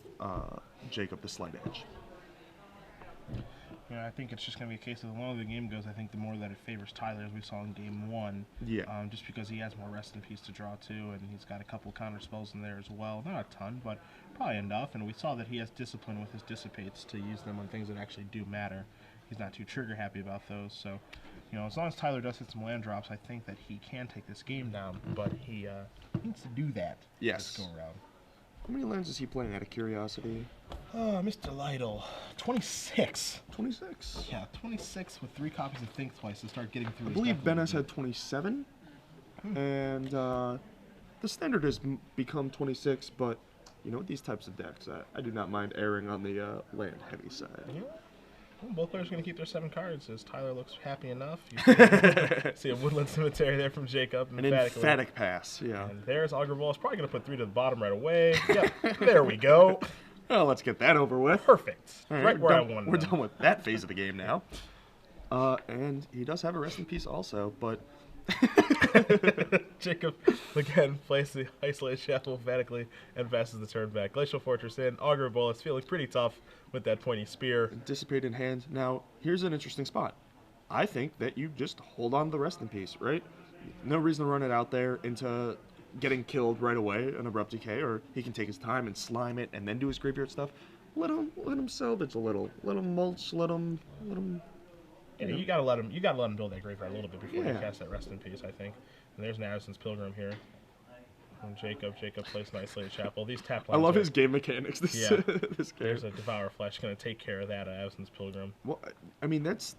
Jacob the slight edge. Yeah, I think it's just going to be a case of the longer the game goes, I think the more that it favors Tyler, as we saw in Game 1. Yeah. Just because he has more rest in peace to draw to, and he's got a couple counter spells in there as well. Not a ton, but probably enough. And we saw that he has discipline with his dissipates to use them on things that actually do matter. He's not too trigger happy about those. So, as long as Tyler does hit some land drops, I think that he can take this game down. But he needs to do that Yes. this go around. How many lands is he playing out of curiosity? Mr. Lytle, 26. 26. Yeah, 26 with 3 copies of Think Twice to start getting through. I believe Benes had 27, and the standard has become 26. But with these types of decks, I do not mind erring on the land heavy side. Yeah. Well, both players are going to keep their 7 cards, as Tyler looks happy enough. You see a Woodland Cemetery there from Jacob. An emphatic pass, yeah. And there's Augur Ball. It's probably going to put 3 to the bottom right away. Yep, there we go. Well, let's get that over with. Perfect. All Right where I we're wanted We're them. done with that phase of the game now. And he does have a rest in peace also, but Jacob, again, plays the Isolated Chapel emphatically and passes the turn back. Glacial Fortress in. Augur Ball is feeling pretty tough with that pointy spear. dissipate in hand. Now, here's an interesting spot. I think that you just hold on to the rest in peace, right? No reason to run it out there into getting killed right away, an abrupt decay, or he can take his time and slime it and then do his graveyard stuff. Let him salvage a little. Let him mulch. Let him. Yeah, you gotta let him build that graveyard a little bit before you Yeah. cast that rest in peace, I think. And there's an Addison's Pilgrim here. And Jacob plays an Isolated Chapel. These tap I lines love are- his game mechanics. This Yeah. this game. There's a Devour Flesh going to take care of that Addison's Pilgrim. Well, I mean that's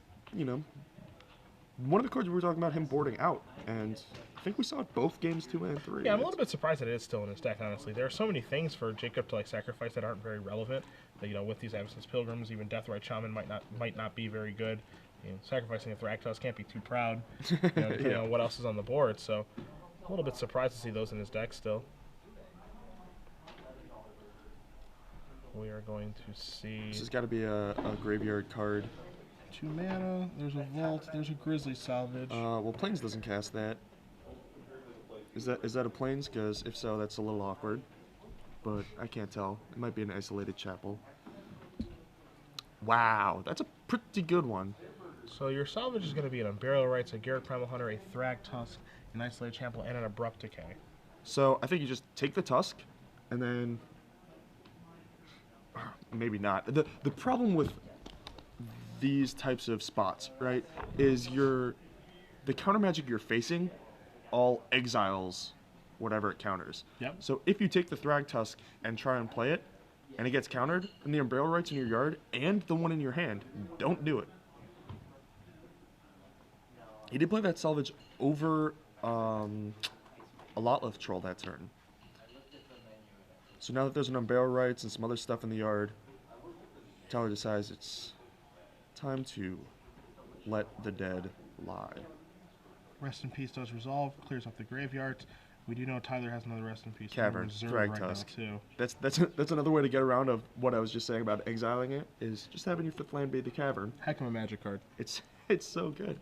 one of the cards we were talking about him boarding out, and I think we saw it both games 2 and 3. Yeah, I'm a little bit surprised that it is still in his deck, honestly. There are so many things for Jacob to sacrifice that aren't very relevant. That, with these Addison's Pilgrims, even Deathrite Shaman might not be very good. Sacrificing a Thragtusk can't be too proud. Depending on what else is on the board. So, A little bit surprised to see those in his deck still. We are going to see... This has got to be a graveyard card. 2 mana, there's a Vault, there's a Grizzly Salvage. Well, Plains doesn't cast that. Is that a Plains? Because if so, that's a little awkward. But I can't tell. It might be an isolated chapel. Wow, that's a pretty good one. So your salvage is going to be an Unburial Rites, a Garrett Primal Hunter, a Thrag Tusk, an Isolated Chapel, and an Abrupt Decay. So I think you just take the Tusk, and then... Maybe not. The problem with these types of spots, right, is the counter magic you're facing all exiles whatever it counters. Yep. So if you take the Thrag Tusk and try and play it, and it gets countered, and the Unburial Rites in your yard, and the one in your hand, don't do it. He did play that salvage over a Lotleth Troll that turn. So now that there's an Unburial Rites and some other stuff in the yard, Tyler decides it's time to let the dead lie. Rest in Peace does resolve, clears up the graveyard. We do know Tyler has another Rest in Peace Cavern, Thrag Tusk. Too. That's another way to get around of what I was just saying about exiling it, is just having your 5th land be the Cavern. Heck of a Magic card. It's so good.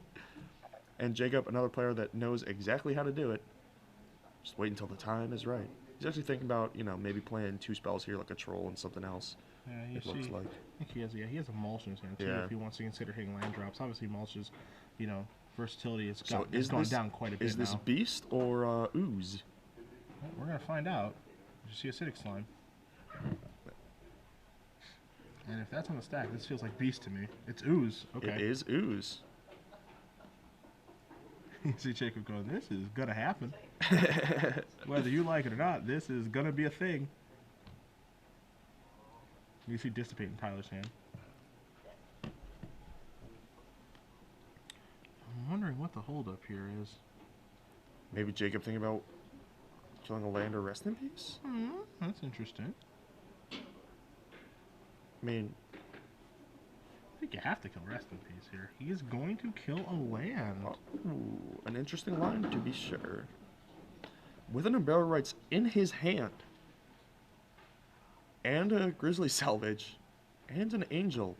And Jacob, another player that knows exactly how to do it. Just wait until the time is right. He's actually thinking about, maybe playing 2 spells here, like a troll and something else. Yeah, it looks like. I think he has a Mulch in his hand too. Yeah. If he wants to consider hitting land drops, obviously Mulch's, versatility has So gone down quite a bit. Is this now. Beast or Ooze? Well, we're gonna find out. You see Acidic Slime. And if that's on the stack, this feels like Beast to me. It's Ooze. Okay. It is Ooze. You see Jacob going, this is gonna happen. Whether you like it or not, this is gonna be a thing. You see Dissipate in Tyler's hand. I'm wondering what the holdup here is. Maybe Jacob thinking about killing a land or Rest in Peace? That's interesting. I mean... I think you have to kill Rest in Peace here. He is going to kill a land. Ooh, an interesting line to be sure. With an Unburial Rites in his hand, and a Grizzly Salvage, and an Angel,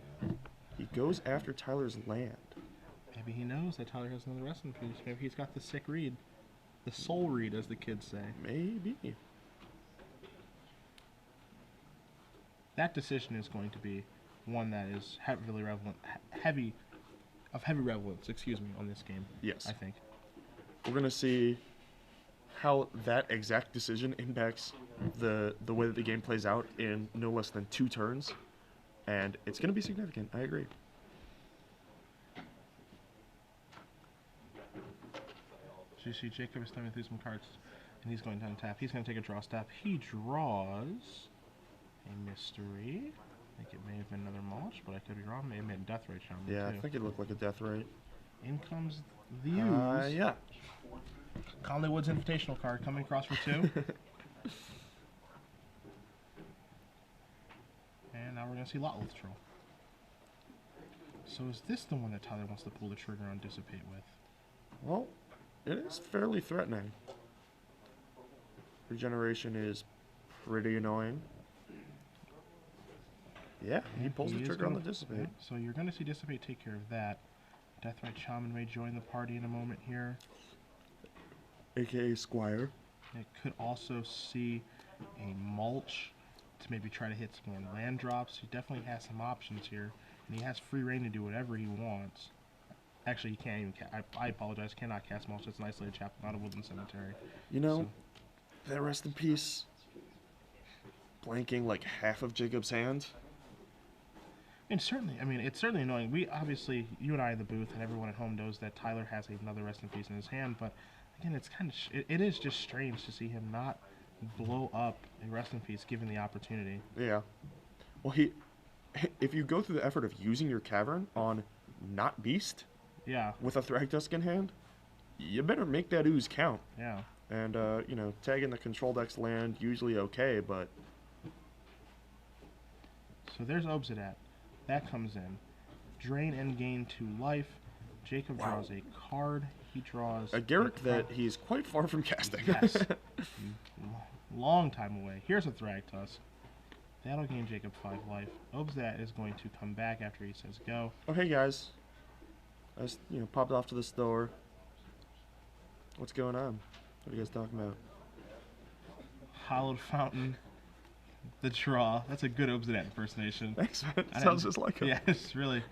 he goes after Tyler's land. Maybe he knows that Tyler has another Rest in Peace. Maybe he's got the sick read. The soul read, as the kids say. Maybe. That decision is going to be one that is heavy relevance, on this game. Yes. I think. We're going to see how that exact decision impacts the way that the game plays out in no less than 2 turns. And it's going to be significant. I agree. So you see Jacob is thumbing through some cards, and he's going to untap. He's going to take a draw step. He draws a mystery. I think it may have been another Mulch, but I could be wrong. May have been Death Ray Shaman, Yeah, too. I think it looked like a Death Ray. In comes the Ooze. Yeah. Conley Wood's Invitational card coming across for 2. And now we're going to see Lotleth Troll. So is this the one that Tyler wants to pull the trigger on Dissipate with? Well, it is fairly threatening. Regeneration is pretty annoying. Yeah, he pulls the trigger on the Dissipate. Yeah, so you're going to see Dissipate take care of that. Deathrite Shaman may join the party in a moment here. AKA Squire. It could also see a Mulch to maybe try to hit some more land drops. He definitely has some options here. And he has free reign to do whatever he wants. Actually, he can't even I apologize, cannot cast Mulch. It's an isolated chapel, not a woodland cemetery. That Rest in Peace blanking like half of Jacob's hand. And certainly, it's certainly annoying. We obviously, you and I in the booth, and everyone at home knows that Tyler has another Rest in Peace in his hand. But again, it's kind of it is just strange to see him not blow up a Rest in Peace given the opportunity. Yeah. Well, if you go through the effort of using your Cavern on not Beast, yeah, with a Thrag Tusk in hand, you better make that Ooze count. Yeah. And tagging the control deck's land usually okay, but so there's Obsidat. That comes in. Drain and gain 2 life. Jacob draws a card he draws A Garrick that he's quite far from casting. Yes. Long time away. Here's a Thragtusk. That'll gain Jacob 5 life. Obzat is going to come back after he says go. Oh, hey guys. I just, popped off to the store. What's going on? What are you guys talking about? Hollowed Fountain. The draw. That's a good Obzat impersonation. Thanks, man. Sounds just like him. Yeah, it's really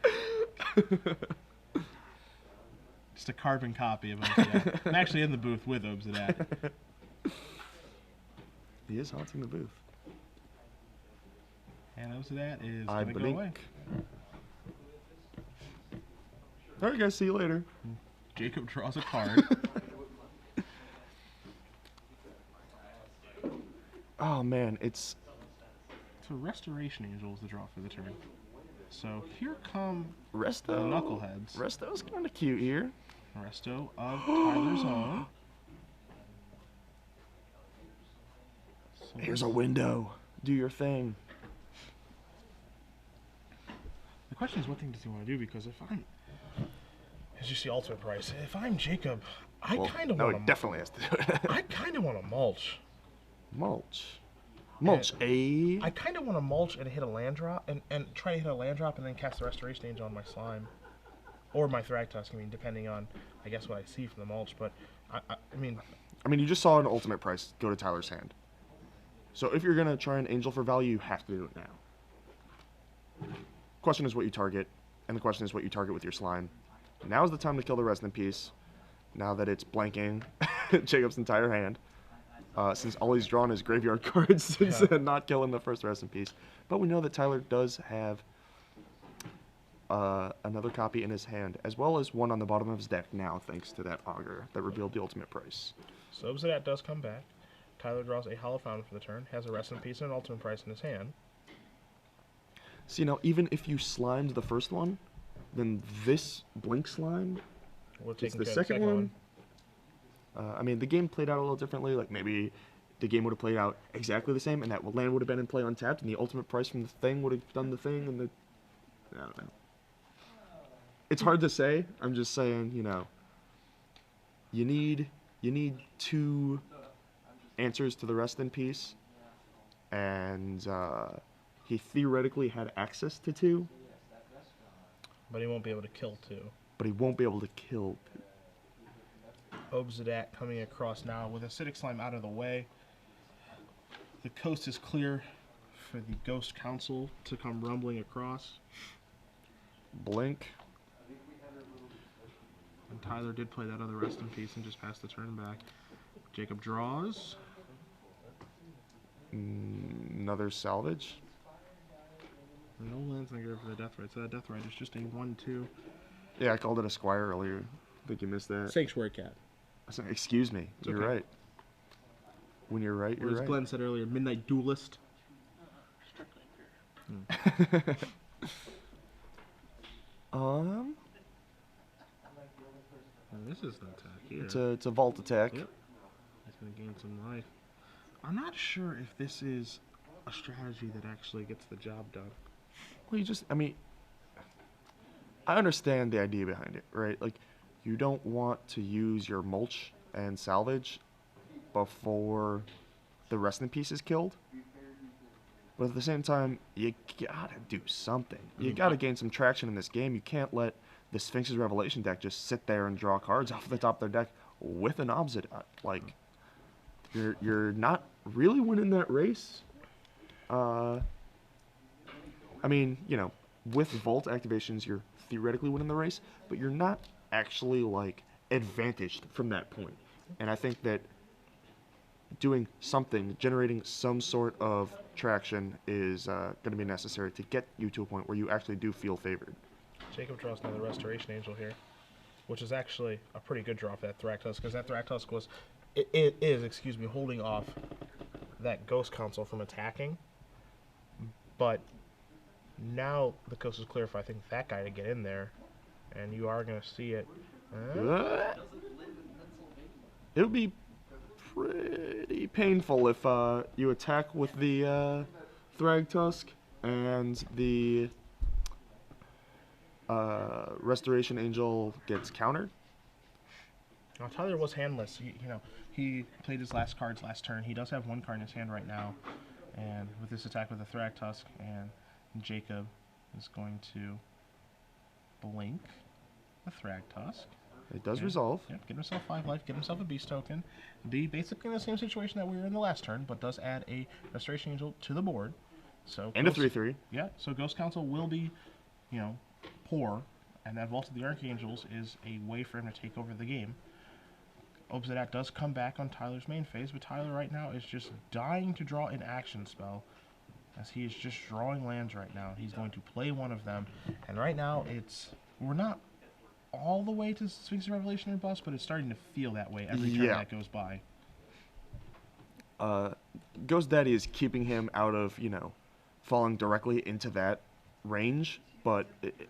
just a carbon copy of Obzat. I'm actually in the booth with Obzat. He is haunting the booth. And Obzat is going to go away. Alright guys, see you later. Jacob draws a card. Oh man, it's So Restoration Angel is the draw for the turn. So here come Resto. the Knuckleheads. Resto's kind of cute here. Resto of Tyler's own. So Here's a window. Do your thing. the question is, what thing does he want to do? Because if I'm, as you see, ultimate price. If I'm Jacob, I kind of no, want he to. definitely has to do it. I kind of want to mulch. Mulch. Mulch, eh? I kind of want to mulch and hit a land drop, and try to hit a land drop, and then cast the Restoration Angel on my slime, or my Thragtusk. I mean, depending on, I guess, what I see from the mulch. But I mean, you just saw an ultimate price go to Tyler's hand. So if you're gonna try an angel for value, you have to do it now. Question is what you target, and the question is what you target with your slime. Now is the time to kill the Resident Piece. Now that it's blanking Jacob's entire hand. Since all he's drawn is graveyard cards since not killing the first Rest in Peace. But we know that Tyler does have another copy in his hand, as well as one on the bottom of his deck now, thanks to that Augur that revealed the ultimate price. so Obzat does come back. Tyler draws a Hollow Fountain for the turn, has a Rest in Peace and an ultimate price in his hand. So, even if you slimed the first one, then this Blink slime It's the second one. The game played out a little differently. Like, maybe the game would have played out exactly the same, and that land would have been in play untapped, and the ultimate price from the thing would have done the thing, and I don't know. It's hard to say. I'm just saying, you need 2 answers to the Rest in Peace, and he theoretically had access to 2. But he won't be able to kill 2. But he won't be able to kill 2. Obzat coming across now with Acidic Slime out of the way. The coast is clear for the Ghost Council to come rumbling across. Blink. And Tyler did play that other Rest in Peace and just passed the turn back. Jacob draws. Another salvage. No lands negative for the Death Right. So that Death Right is just a 1/2. Yeah, I called it a Squire earlier. I think you missed that. Sanctuary Cat. Excuse me. You're right. When you're right, you're Or as right. Glenn said earlier, Midnight Duelist. And this is an attack here. It's a vault attack. Yep. He's going to gain some life. I'm not sure if this is a strategy that actually gets the job done. Well, I understand the idea behind it, right? Like, you don't want to use your mulch and salvage before the Rest in Peace is killed. But at the same time, you gotta do something. You gotta gain some traction in this game. You can't let the Sphinx's Revelation deck just sit there and draw cards off the top of their deck with an Obzat. Like, you're not really winning that race. With Vault activations, you're theoretically winning the race, but you're not actually, advantaged from that point. And I think that doing something, generating some sort of traction is going to be necessary to get you to a point where you actually do feel favored. Jacob draws another Restoration Angel here, which is actually a pretty good draw for that Thragtusk, because that Thragtusk was, holding off that Ghost Council from attacking. But now the coast is clear for, I think, that guy to get in there, and you are going to see it. It would be pretty painful if you attack with the Thragtusk and the Restoration Angel gets countered. Now, Tyler was handless. He played his last cards last turn. He does have one card in his hand right now, and with this attack with the Thragtusk, and Jacob is going to blink the Thragtusk. It does resolve. Yep, get himself 5 life, get himself a beast token. Be basically in the same situation that we were in the last turn, but does add a Restoration Angel to the board. So And a 3/3. Yeah, so Ghost Council will be, poor, and that Vault of the Archangels is a way for him to take over the game. Obsidat does come back on Tyler's main phase, but Tyler right now is just dying to draw an action spell, as he is just drawing lands right now. He's going to play one of them, and right now we're not all the way to Sphinx Revelation or bust, but it's starting to feel that way every turn that goes by. Ghost Daddy is keeping him out of, falling directly into that range, but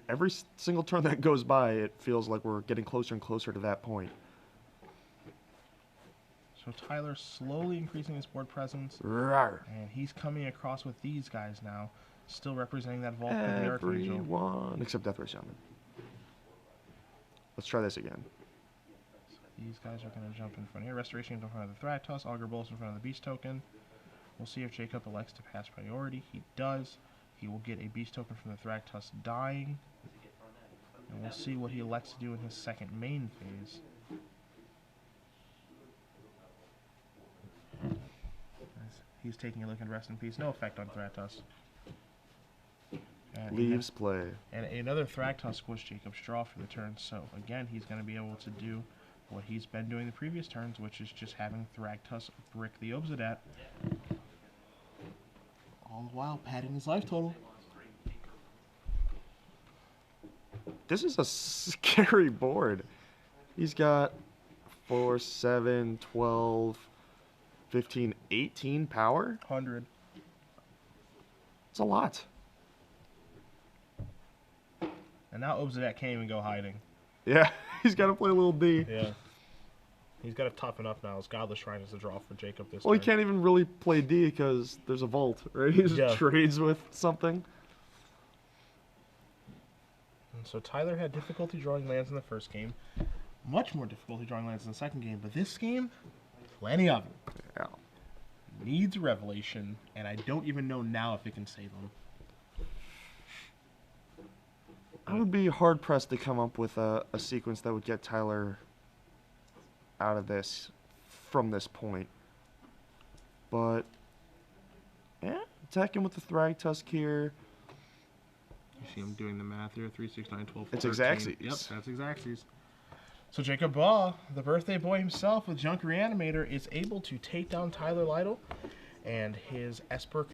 every single turn that goes by, it feels like we're getting closer and closer to that point. So Tyler slowly increasing his board presence, Rawr. and he's coming across with these guys now, still representing that Vault of the Archangel. Everyone except Deathray Shaman. Let's try this again. So these guys are going to jump in front here. Restoration in front of the Thragtusk, Augur Bolus in front of the Beast Token. We'll see if Jacob elects to pass priority. He does. He will get a Beast Token from the Thragtusk dying. And we'll see what he elects to do in his second main phase. He's taking a look at Rest in Peace. No effect on Thragtusk. Leaves play. And another Thragtusk was Jacob's draw for the turn. So again, he's going to be able to do what he's been doing the previous turns, which is just having Thragtusk brick the Obsidat. All the while padding his life total. This is a scary board. He's got 4, 7, 12, 15, 18 power. 100. It's a lot. And now Obsidat can't even go hiding. Yeah, he's got to play a little D. Yeah. He's got to toughen up now. His Godless Shrine is the draw for Jacob this Well, turn. he can't even really play D because there's a vault, right? He just trades with something. And so Tyler had difficulty drawing lands in the first game. Much more difficulty drawing lands in the second game. But this game, plenty of them. Yeah. Needs Revelation, and I don't even know now if it can save him. I would be hard-pressed to come up with a sequence that would get Tyler out of this from this point. But, yeah, attacking with the Thragtusk here. You see him doing the math here, 3, 6, 9, 12, 14. It's Exacxes. Yep, that's Exacxes. So Jacob Baugh, the birthday boy himself with Junk Reanimator, is able to take down Tyler Lytle, and his Esper